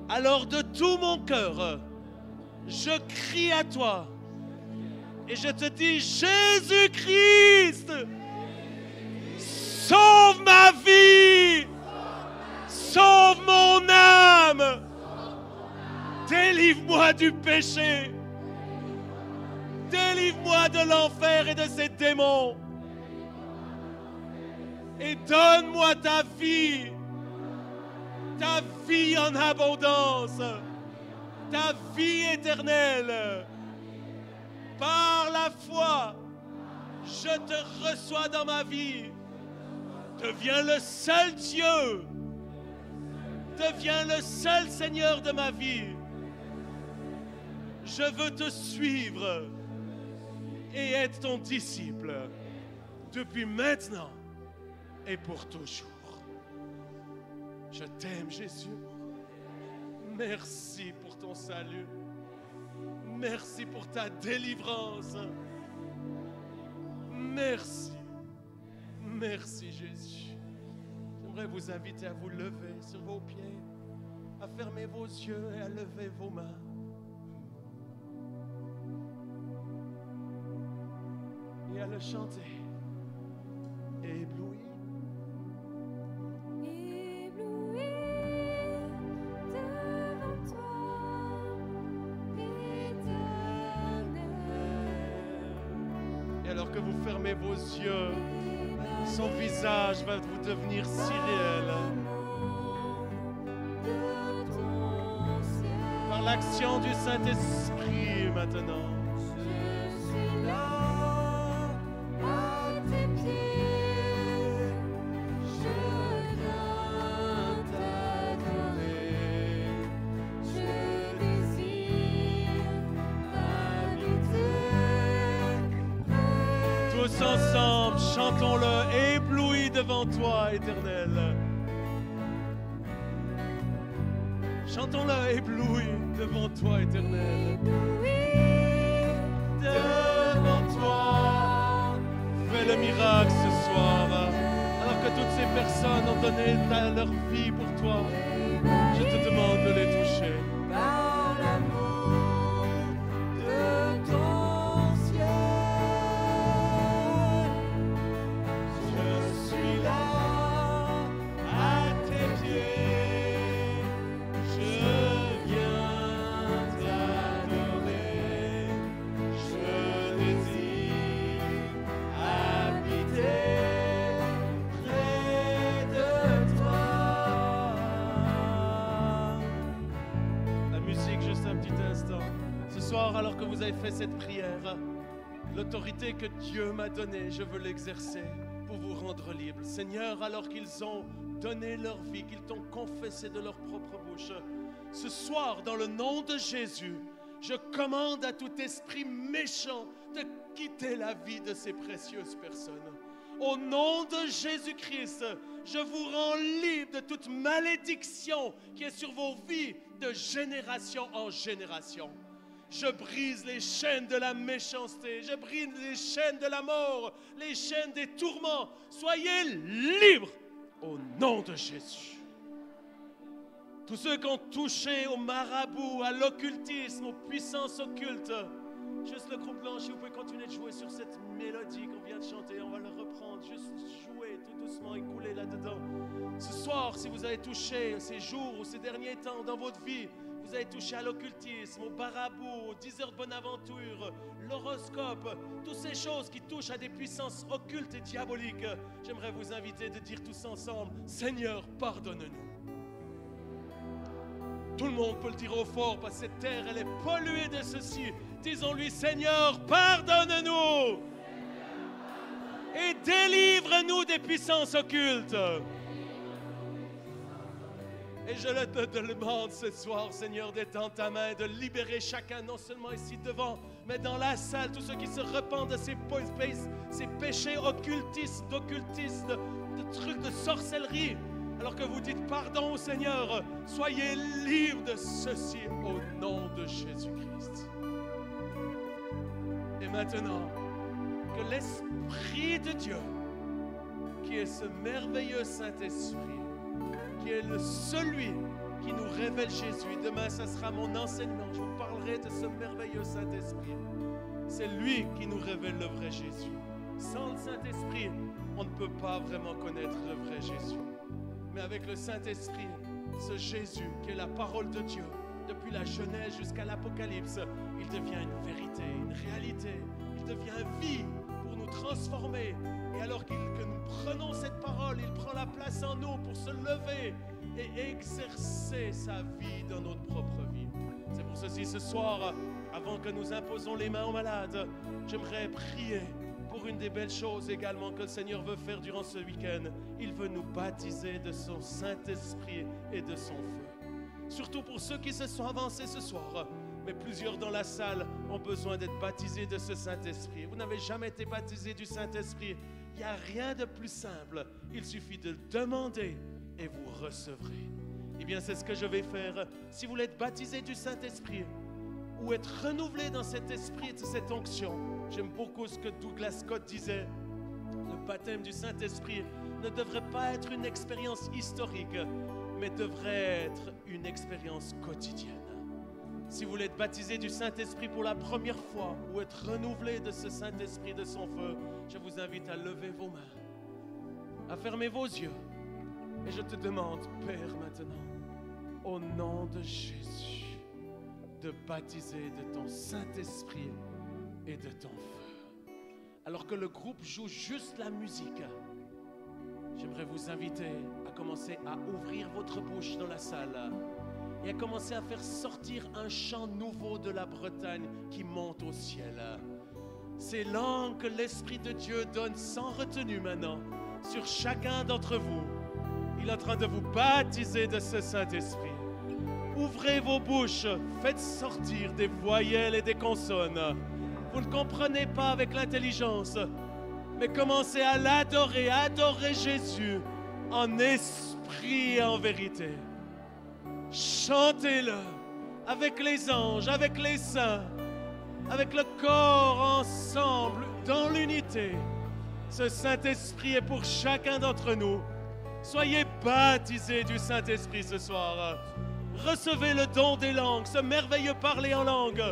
Alors de tout mon cœur, je crie à toi et je te dis: Jésus-Christ, sauve ma vie, sauve mon âme, délivre-moi du péché, délivre-moi de l'enfer et de ses démons, et donne-moi ta vie en abondance, ta vie éternelle. Par la foi, je te reçois dans ma vie. Deviens le seul Dieu. Deviens le seul Seigneur de ma vie. Je veux te suivre et être ton disciple depuis maintenant et pour toujours. Je t'aime, Jésus. Merci pour ton salut. Merci pour ta délivrance. Merci. Merci, Jésus. J'aimerais vous inviter à vous lever sur vos pieds, à fermer vos yeux et à lever vos mains. Et à le chanter. Ébloui. Alors que vous fermez vos yeux, son visage va vous devenir si réel. Par l'action du Saint-Esprit maintenant. Je suis là à tes pieds, je viens t'adorer, je désire habiter. Tous ensemble, chantons-le, ébloui devant toi, Éternel. Chantons-le, ébloui devant toi, Éternel. Devant toi, fais le miracle ce soir. Alors que toutes ces personnes ont donné leur vie pour toi, je te demande de les toucher. Par l'amour de ton ciel, je suis là à tes pieds, je viens t'adorer, je désire habiter près de toi. La musique, juste un petit instant. Ce soir, alors que vous avez fait cette prière, L'autorité que Dieu m'a donnée, je veux l'exercer pour vous rendre libre. Seigneur, alors qu'ils ont donné leur vie, qu'ils t'ont confessé de leur propre bouche, ce soir, dans le nom de Jésus, je commande à tout esprit méchant de quitter la vie de ces précieuses personnes. Au nom de Jésus-Christ, je vous rends libre de toute malédiction qui est sur vos vies de génération en génération. Je brise les chaînes de la méchanceté, je brise les chaînes de la mort, les chaînes des tourments. Soyez libres au nom de Jésus. Tous ceux qui ont touché au marabout, à l'occultisme, aux puissances occultes, juste le groupe blanc, si vous pouvez continuer de jouer sur cette mélodie qu'on vient de chanter, on va le reprendre, juste jouer tout doucement et couler là-dedans. Ce soir, si vous avez touché ces jours ou ces derniers temps dans votre vie, vous avez touché à l'occultisme, au marabout, aux 10 heures de bonne aventure, l'horoscope, toutes ces choses qui touchent à des puissances occultes et diaboliques, j'aimerais vous inviter de dire tous ensemble, Seigneur, pardonne-nous. Tout le monde peut le dire au fort parce que cette terre, elle est polluée de ceci. Disons-lui, Seigneur, pardonne-nous et délivre-nous des puissances occultes. Et je te demande ce soir, Seigneur, d'étendre ta main, de libérer chacun, non seulement ici devant, mais dans la salle, tous ceux qui se repentent de ces péchés occultistes, d'occultistes, de trucs de sorcellerie. Alors que vous dites pardon au Seigneur, soyez libres de ceci au nom de Jésus-Christ. Et maintenant, que l'Esprit de Dieu, qui est ce merveilleux Saint-Esprit, qui est celui qui nous révèle Jésus, demain ça sera mon enseignement, je vous parlerai de ce merveilleux Saint-Esprit. C'est lui qui nous révèle le vrai Jésus. Sans le Saint-Esprit, on ne peut pas vraiment connaître le vrai Jésus. Mais avec le Saint-Esprit, ce Jésus qui est la parole de Dieu, depuis la Genèse jusqu'à l'Apocalypse, il devient une vérité, une réalité. Il devient vie pour nous transformer. Et alors que nous prenons cette parole, il prend la place en nous pour se lever et exercer sa vie dans notre propre vie. C'est pour ceci, ce soir, avant que nous imposons les mains aux malades, j'aimerais prier pour une des belles choses également que le Seigneur veut faire durant ce week-end. Il veut nous baptiser de son Saint-Esprit et de son feu. Surtout pour ceux qui se sont avancés ce soir, mais plusieurs dans la salle ont besoin d'être baptisés de ce Saint-Esprit. Vous n'avez jamais été baptisé du Saint-Esprit. Il n'y a rien de plus simple. Il suffit de le demander et vous recevrez. Eh bien, c'est ce que je vais faire. Si vous voulez être baptisé du Saint-Esprit ou être renouvelé dans cet esprit, de cette onction, j'aime beaucoup ce que Douglas Scott disait. Le baptême du Saint-Esprit ne devrait pas être une expérience historique, mais devrait être une expérience quotidienne. Si vous voulez être baptisé du Saint-Esprit pour la première fois ou être renouvelé de ce Saint-Esprit, de son feu, je vous invite à lever vos mains, à fermer vos yeux. Et je te demande, Père, maintenant, au nom de Jésus, de baptiser de ton Saint-Esprit et de ton feu. Alors que le groupe joue juste la musique, j'aimerais vous inviter à commencer à ouvrir votre bouche dans la salle et à commencer à faire sortir un chant nouveau de la Bretagne qui monte au ciel. Ces langues que l'Esprit de Dieu donne sans retenue maintenant sur chacun d'entre vous. Il est en train de vous baptiser de ce Saint-Esprit. Ouvrez vos bouches, faites sortir des voyelles et des consonnes. Vous ne comprenez pas avec l'intelligence, mais commencez à l'adorer, adorez Jésus en esprit et en vérité. Chantez-le avec les anges, avec les saints, avec le corps ensemble, dans l'unité. Ce Saint-Esprit est pour chacun d'entre nous. Soyez baptisés du Saint-Esprit ce soir. Recevez le don des langues, ce merveilleux parler en langue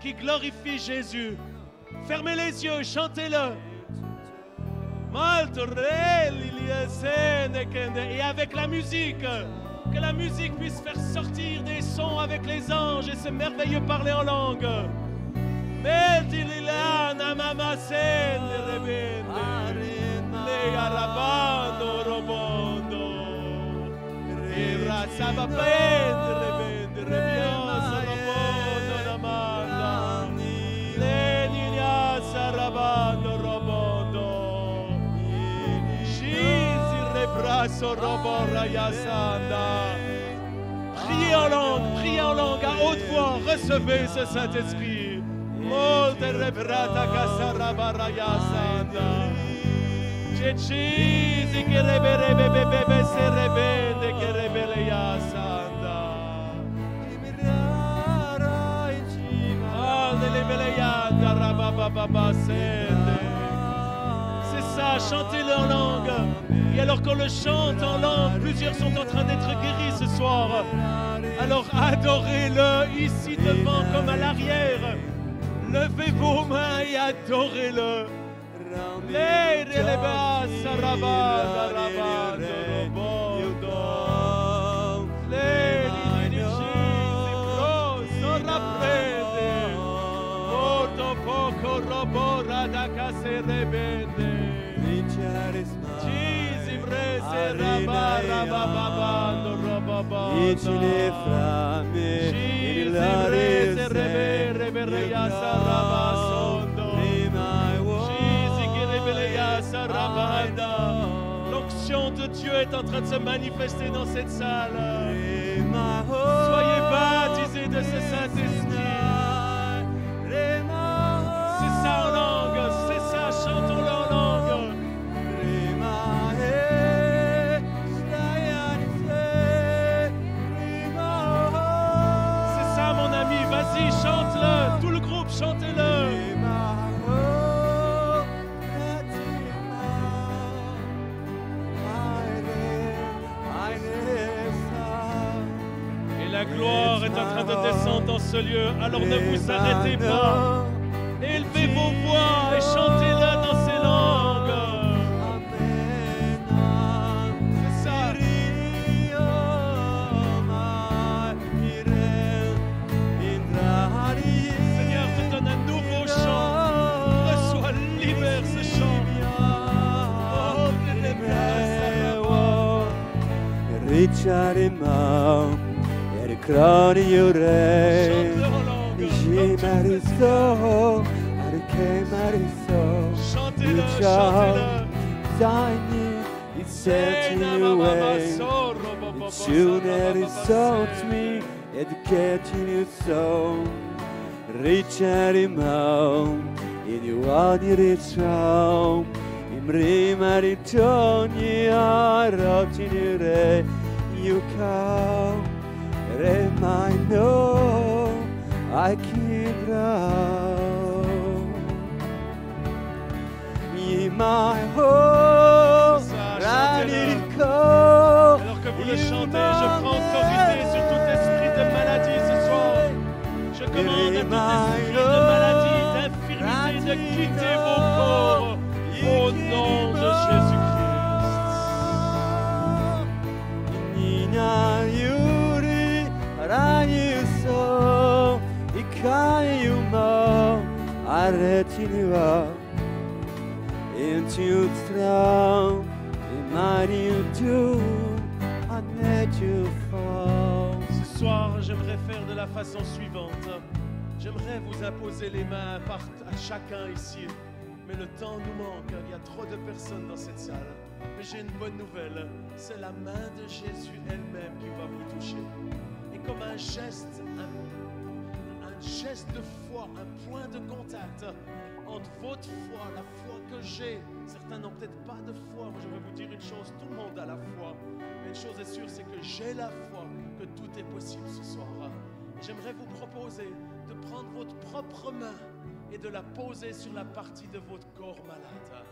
qui glorifie Jésus. Fermez les yeux, chantez-le. Et avec la musique, que la musique puisse faire sortir des sons avec les anges et ce merveilleux parler en langue. Sarà Priez en langue à haute voix, recevez ce Saint-Esprit. C'est ça, chantez-le en langue. Et alors qu'on le chante en langue, plusieurs sont en train d'être guéris ce soir. Alors adorez-le ici devant comme à l'arrière. Levez vos mains et adorez-le. L'onction de Dieu est en train de se manifester dans cette salle. Soyez baptisés de ce Saint-Esprit. C'est ça en langue, c'est ça, chantons-le en langue. C'est ça mon ami, vas-y, chante-le, tout le groupe, chantez-le. La gloire est en train de descendre dans ce lieu, alors ne vous arrêtez pas. Élevez vos voix et chantez-le dans ces langues. C'est ça. Seigneur te donne un nouveau chant. Reçois, libère ce chant. Chantez-le, I keep in my home, alors que vous le chantez, je prends autorité sur tout esprit de maladie ce soir. Je commande à tout esprit de maladie, d'infirmité de quitter vos corps au nom de Ce soir, j'aimerais faire de la façon suivante. J'aimerais vous imposer les mains à chacun ici. Mais le temps nous manque, il y a trop de personnes dans cette salle. Mais j'ai une bonne nouvelle, c'est la main de Jésus elle-même qui va vous toucher. Et comme un geste de foi, un point de contact entre votre foi, la foi que j'ai. Certains n'ont peut-être pas de foi. Moi, je vais vous dire une chose, tout le monde a la foi. Mais une chose est sûre, c'est que j'ai la foi, que tout est possible ce soir. J'aimerais vous proposer de prendre votre propre main et de la poser sur la partie de votre corps malade.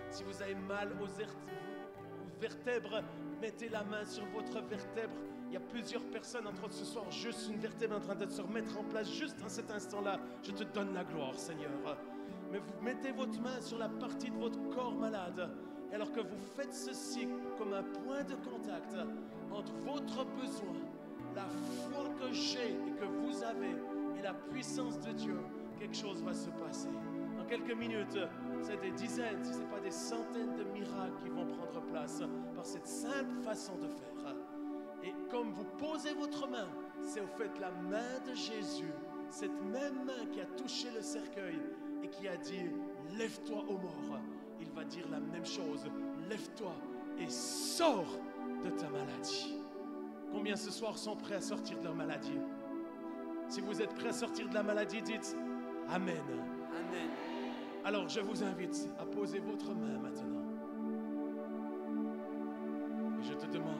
Si vous avez mal aux vertèbres, mettez la main sur votre vertèbre. Il y a plusieurs personnes, entre autres ce soir, juste une vertèbre en train de se remettre en place. Juste en cet instant-là, je te donne la gloire, Seigneur. Mais vous mettez votre main sur la partie de votre corps malade. Et alors que vous faites ceci comme un point de contact entre votre besoin, la foi que j'ai et que vous avez, et la puissance de Dieu, quelque chose va se passer. Dans quelques minutes, c'est des dizaines, si ce n'est pas des centaines de miracles qui vont prendre place par cette simple façon de faire. Et comme vous posez votre main, c'est au fait la main de Jésus, cette même main qui a touché le cercueil et qui a dit « Lève-toi, ô mort ». Il va dire la même chose « Lève-toi et sors ». de ta maladie. Combien ce soir sont prêts à sortir de leur maladie? Si vous êtes prêts à sortir de la maladie, dites Amen. Amen. Alors je vous invite à poser votre main maintenant. Et je te demande,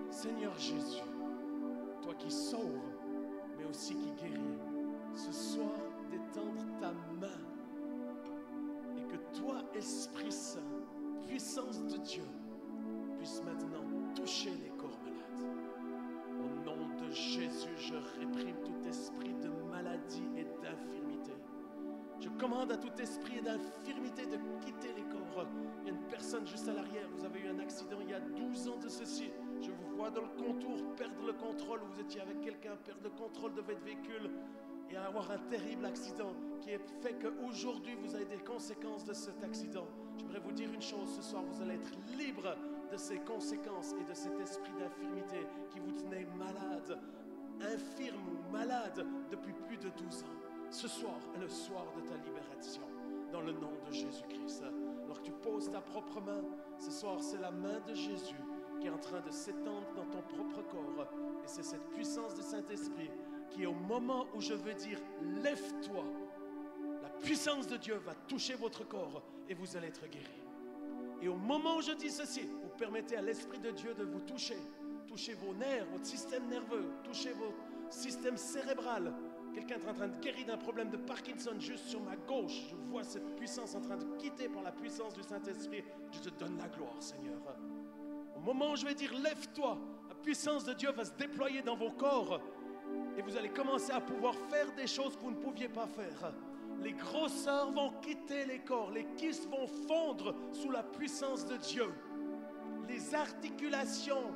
Seigneur Jésus, toi qui sauves, mais aussi qui guéris, ce soir d'étendre ta main et que toi, Esprit Saint, puissance de Dieu, puisse maintenant toucher les corps malades. Au nom de Jésus, je réprime tout esprit de maladie et d'infirmité. Je commande à tout esprit d'infirmité de quitter les corps. Il y a une personne juste à l'arrière, vous avez eu un accident il y a 12 ans de ceci. Je vous vois dans le contour perdre le contrôle, vous étiez avec quelqu'un, perdre le contrôle de votre véhicule et avoir un terrible accident qui est fait qu'aujourd'hui vous avez des conséquences de cet accident. J'aimerais vous dire une chose ce soir, vous allez être libre de ces conséquences et de cet esprit d'infirmité qui vous tenait malade, infirme ou malade depuis plus de 12 ans. Ce soir est le soir de ta libération dans le nom de Jésus-Christ. Alors que tu poses ta propre main, ce soir c'est la main de Jésus qui est en train de s'étendre dans ton propre corps. Et c'est cette puissance du Saint-Esprit qui, au moment où je veux dire « lève-toi », la puissance de Dieu va toucher votre corps et vous allez être guéris. Et au moment où je dis ceci, vous permettez à l'Esprit de Dieu de vous toucher. Touchez vos nerfs, votre système nerveux, touchez votre système cérébral. Quelqu'un est en train de guérir d'un problème de Parkinson juste sur ma gauche. Je vois cette puissance en train de quitter par la puissance du Saint-Esprit. Je te donne la gloire, Seigneur. Au moment où je vais dire « lève-toi », la puissance de Dieu va se déployer dans vos corps et vous allez commencer à pouvoir faire des choses que vous ne pouviez pas faire. Les grosseurs vont quitter les corps, les kystes vont fondre sous la puissance de Dieu. Les articulations,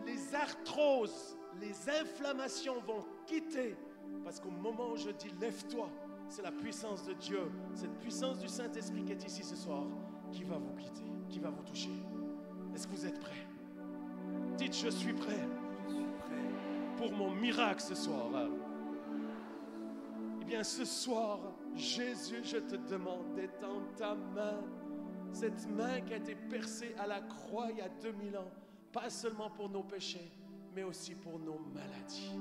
les arthroses, les inflammations vont quitter parce qu'au moment où je dis « lève-toi », c'est la puissance de Dieu, cette puissance du Saint-Esprit qui est ici ce soir qui va vous quitter, qui va vous toucher. Est-ce que vous êtes prêts? Dites, je suis prêt. Je suis prêt. Pour mon miracle ce soir. Eh bien, ce soir, Jésus, je te demande d'étendre ta main, cette main qui a été percée à la croix il y a 2000 ans, pas seulement pour nos péchés, mais aussi pour nos maladies.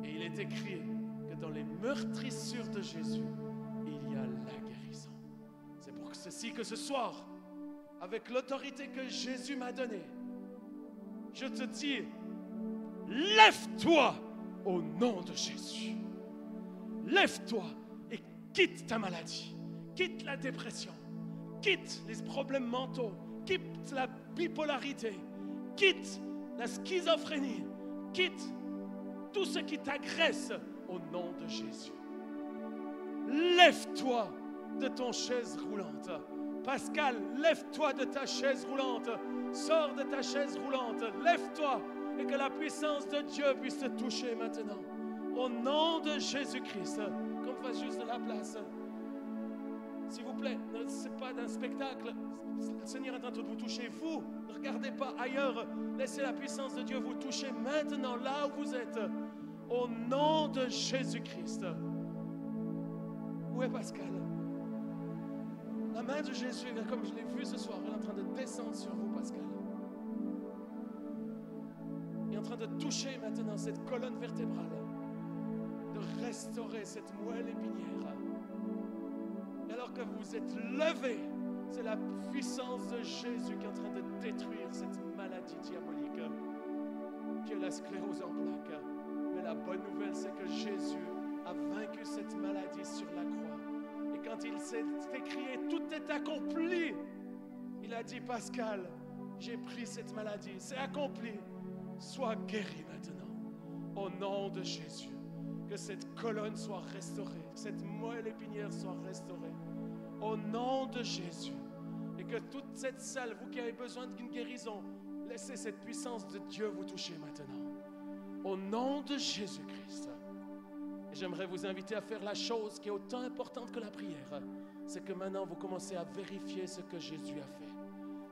Et il est écrit que dans les meurtrissures de Jésus, il y a la guérison. C'est pour ceci que ce soir, avec l'autorité que Jésus m'a donnée, je te dis, lève-toi au nom de Jésus. Lève-toi et quitte ta maladie, quitte la dépression, quitte les problèmes mentaux, quitte la bipolarité, quitte la schizophrénie, quitte tout ce qui t'agresse au nom de Jésus. Lève-toi de ton chaise roulante. Pascal, lève-toi de ta chaise roulante. Sors de ta chaise roulante. Lève-toi et que la puissance de Dieu puisse te toucher maintenant. Au nom de Jésus-Christ. Qu'on fasse juste de la place. S'il vous plaît, ce n'est pas d'un spectacle. Le Seigneur est en train de vous toucher. Vous, ne regardez pas ailleurs. Laissez la puissance de Dieu vous toucher maintenant, là où vous êtes. Au nom de Jésus-Christ. Où est Pascal? La main de Jésus, comme je l'ai vu ce soir, elle est en train de descendre sur vous, Pascal. Il est en train de toucher maintenant cette colonne vertébrale, de restaurer cette moelle épinière. Et alors que vous êtes levé, c'est la puissance de Jésus qui est en train de détruire cette maladie diabolique, qui est la sclérose en plaques. Mais la bonne nouvelle, c'est que Jésus a vaincu cette maladie sur la croix. Et quand il s'est écrié, tout est accompli, il a dit, Pascal, j'ai pris cette maladie, c'est accompli, sois guéri maintenant. Au nom de Jésus, que cette colonne soit restaurée, que cette moelle épinière soit restaurée. Au nom de Jésus, et que toute cette salle, vous qui avez besoin d'une guérison, laissez cette puissance de Dieu vous toucher maintenant. Au nom de Jésus-Christ. Et j'aimerais vous inviter à faire la chose qui est autant importante que la prière. C'est que maintenant vous commencez à vérifier ce que Jésus a fait.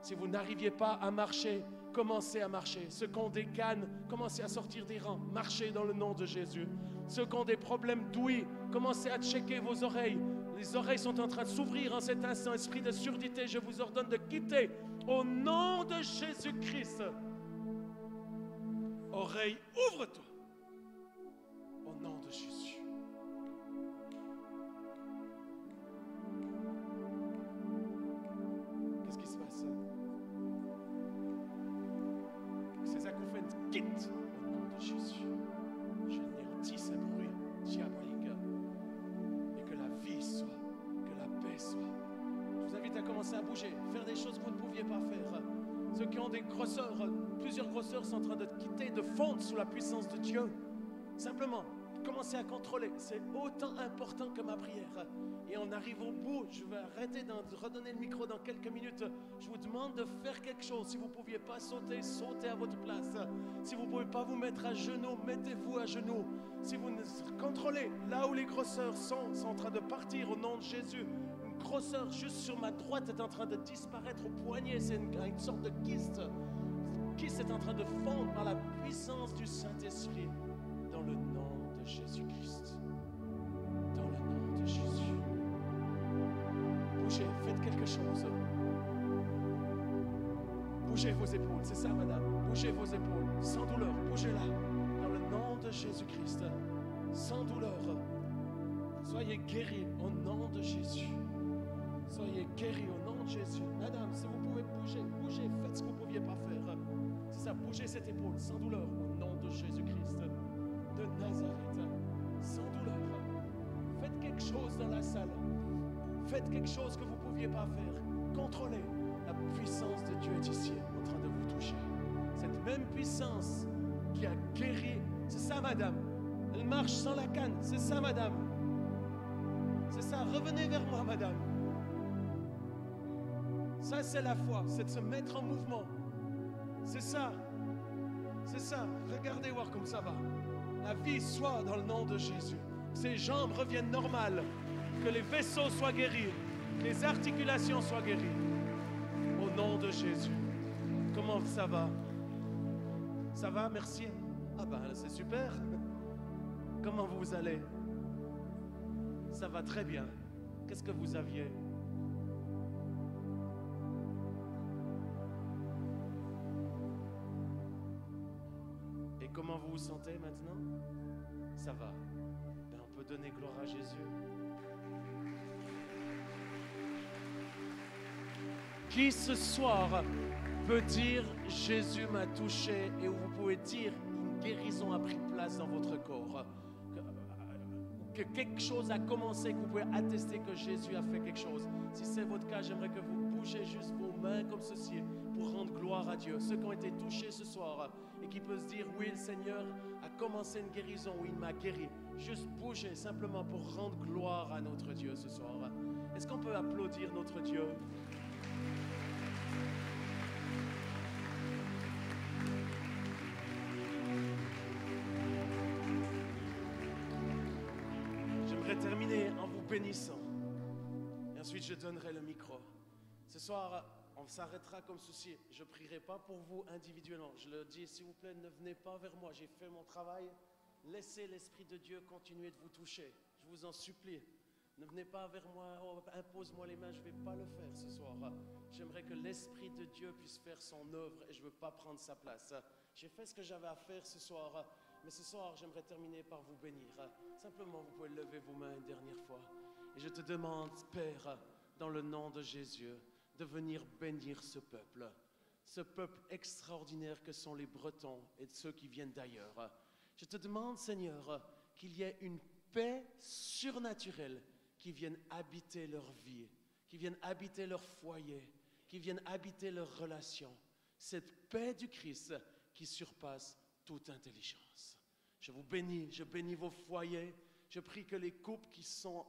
Si vous n'arriviez pas à marcher, commencez à marcher. Ceux qui ont des cannes, commencez à sortir des rangs. Marchez dans le nom de Jésus. Ceux qui ont des problèmes d'ouïe, commencez à checker vos oreilles. Les oreilles sont en train de s'ouvrir en cet instant. Esprit de surdité, je vous ordonne de quitter au nom de Jésus-Christ. Oreille, ouvre-toi au nom de Jésus. Qu'est-ce qui se passe? Que ces acouphènes quittent au nom de Jésus. J'anéantis ce bruit diabolique. Et que la vie soit, que la paix soit. Je vous invite à commencer à bouger, faire des choses que vous ne pouviez pas faire. Ceux qui ont des grosseurs, plusieurs grosseurs sont en train de quitter, de fondre sous la puissance de Dieu. Simplement, commencez à contrôler. C'est autant important que ma prière. Et on arrive au bout. Je vais arrêter de redonner le micro dans quelques minutes. Je vous demande de faire quelque chose. Si vous ne pouviez pas sauter, sautez à votre place. Si vous ne pouvez pas vous mettre à genoux, mettez-vous à genoux. Si vous contrôlez, là où les grosseurs sont en train de partir au nom de Jésus. Une grosseur juste sur ma droite est en train de disparaître au poignet. C'est une sorte de kyste. Le kyste est en train de fondre par la puissance du Saint-Esprit. Dans le nom de Jésus-Christ. Dans le nom de Jésus. Bougez, faites quelque chose. Bougez vos épaules, c'est ça, madame. Bougez vos épaules, sans douleur. Bougez-la. Dans le nom de Jésus-Christ. Sans douleur. Soyez guéris au nom de Jésus. Soyez guéris au nom de Jésus. Madame, si vous pouvez bouger, bougez, faites ce que vous ne pouviez pas faire. C'est ça, bougez cette épaule, sans douleur, au nom de Jésus-Christ. De Nazareth, sans douleur. Faites quelque chose dans la salle. Faites quelque chose que vous ne pouviez pas faire. Contrôlez. La puissance de Dieu est ici, en train de vous toucher. Cette même puissance qui a guéri. C'est ça, madame. Elle marche sans la canne. C'est ça, madame. C'est ça. Revenez vers moi, madame. Ça, c'est la foi. C'est de se mettre en mouvement. C'est ça. C'est ça. Regardez voir comme ça va. La vie soit dans le nom de Jésus. Que ses jambes reviennent normales. Que les vaisseaux soient guéris. Que les articulations soient guéries. Au nom de Jésus. Comment ça va? Ça va, merci. Ah ben, c'est super. Comment vous allez? Ça va très bien. Qu'est-ce que vous aviez? Et comment vous vous sentez maintenant? Ça va. Ben, on peut donner gloire à Jésus. Qui ce soir peut dire Jésus m'a touché et vous pouvez dire une guérison a pris place dans votre corps, que quelque chose a commencé, que vous pouvez attester que Jésus a fait quelque chose. Si c'est votre cas, j'aimerais que vous bougez juste vos mains comme ceci pour rendre gloire à Dieu. Ceux qui ont été touchés ce soir et qui peuvent se dire oui, le Seigneur a commencé une guérison, oui, il m'a guéri. Juste bougez simplement pour rendre gloire à notre Dieu ce soir. Est-ce qu'on peut applaudir notre Dieu? Terminer en vous bénissant. Et ensuite, je donnerai le micro. Ce soir, on s'arrêtera comme ceci. Je ne prierai pas pour vous individuellement. Je le dis, s'il vous plaît, ne venez pas vers moi. J'ai fait mon travail. Laissez l'Esprit de Dieu continuer de vous toucher. Je vous en supplie. Ne venez pas vers moi. Oh, impose-moi les mains. Je ne vais pas le faire ce soir. J'aimerais que l'Esprit de Dieu puisse faire son œuvre et je ne veux pas prendre sa place. J'ai fait ce que j'avais à faire ce soir. Mais ce soir, j'aimerais terminer par vous bénir. Simplement, vous pouvez lever vos mains une dernière fois. Et je te demande, Père, dans le nom de Jésus, de venir bénir ce peuple extraordinaire que sont les Bretons et ceux qui viennent d'ailleurs. Je te demande, Seigneur, qu'il y ait une paix surnaturelle qui vienne habiter leur vie, qui vienne habiter leur foyer, qui vienne habiter leurs relations. Cette paix du Christ qui surpasse toute intelligence. Je vous bénis, je bénis vos foyers. Je prie que les couples qui sont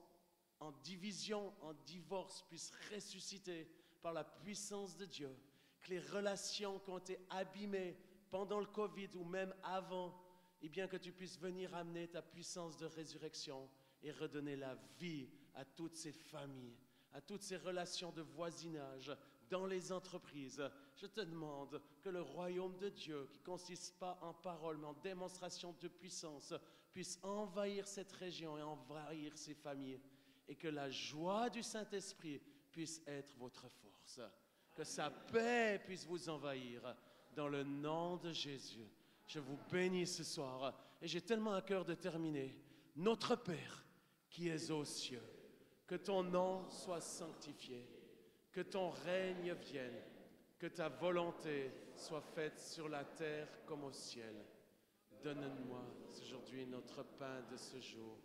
en division, en divorce, puissent ressusciter par la puissance de Dieu. Que les relations qui ont été abîmées pendant le Covid ou même avant, eh bien que tu puisses venir amener ta puissance de résurrection et redonner la vie à toutes ces familles, à toutes ces relations de voisinage, dans les entreprises. Je te demande que le royaume de Dieu, qui ne consiste pas en paroles, mais en démonstration de puissance, puisse envahir cette région et envahir ces familles. et que la joie du Saint-Esprit puisse être votre force. Que sa paix puisse vous envahir dans le nom de Jésus. Je vous bénis ce soir et j'ai tellement à cœur de terminer. Notre Père qui es aux cieux, que ton nom soit sanctifié, que ton règne vienne, que ta volonté soit faite sur la terre comme au ciel. Donne-moi aujourd'hui notre pain de ce jour.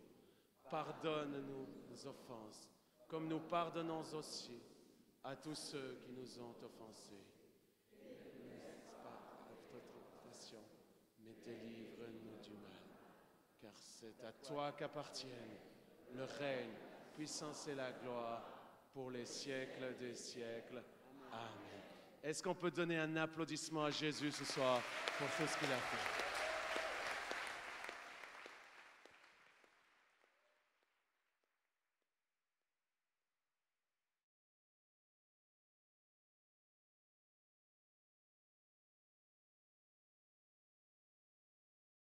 Pardonne-nous nos offenses, comme nous pardonnons aussi à tous ceux qui nous ont offensés. Ne laisse pas notre tentation, mais délivre-nous du mal. Car c'est à toi qu'appartiennent le règne, puissance et la gloire pour les siècles des siècles. Amen. Est-ce qu'on peut donner un applaudissement à Jésus ce soir pour tout ce qu'il a fait?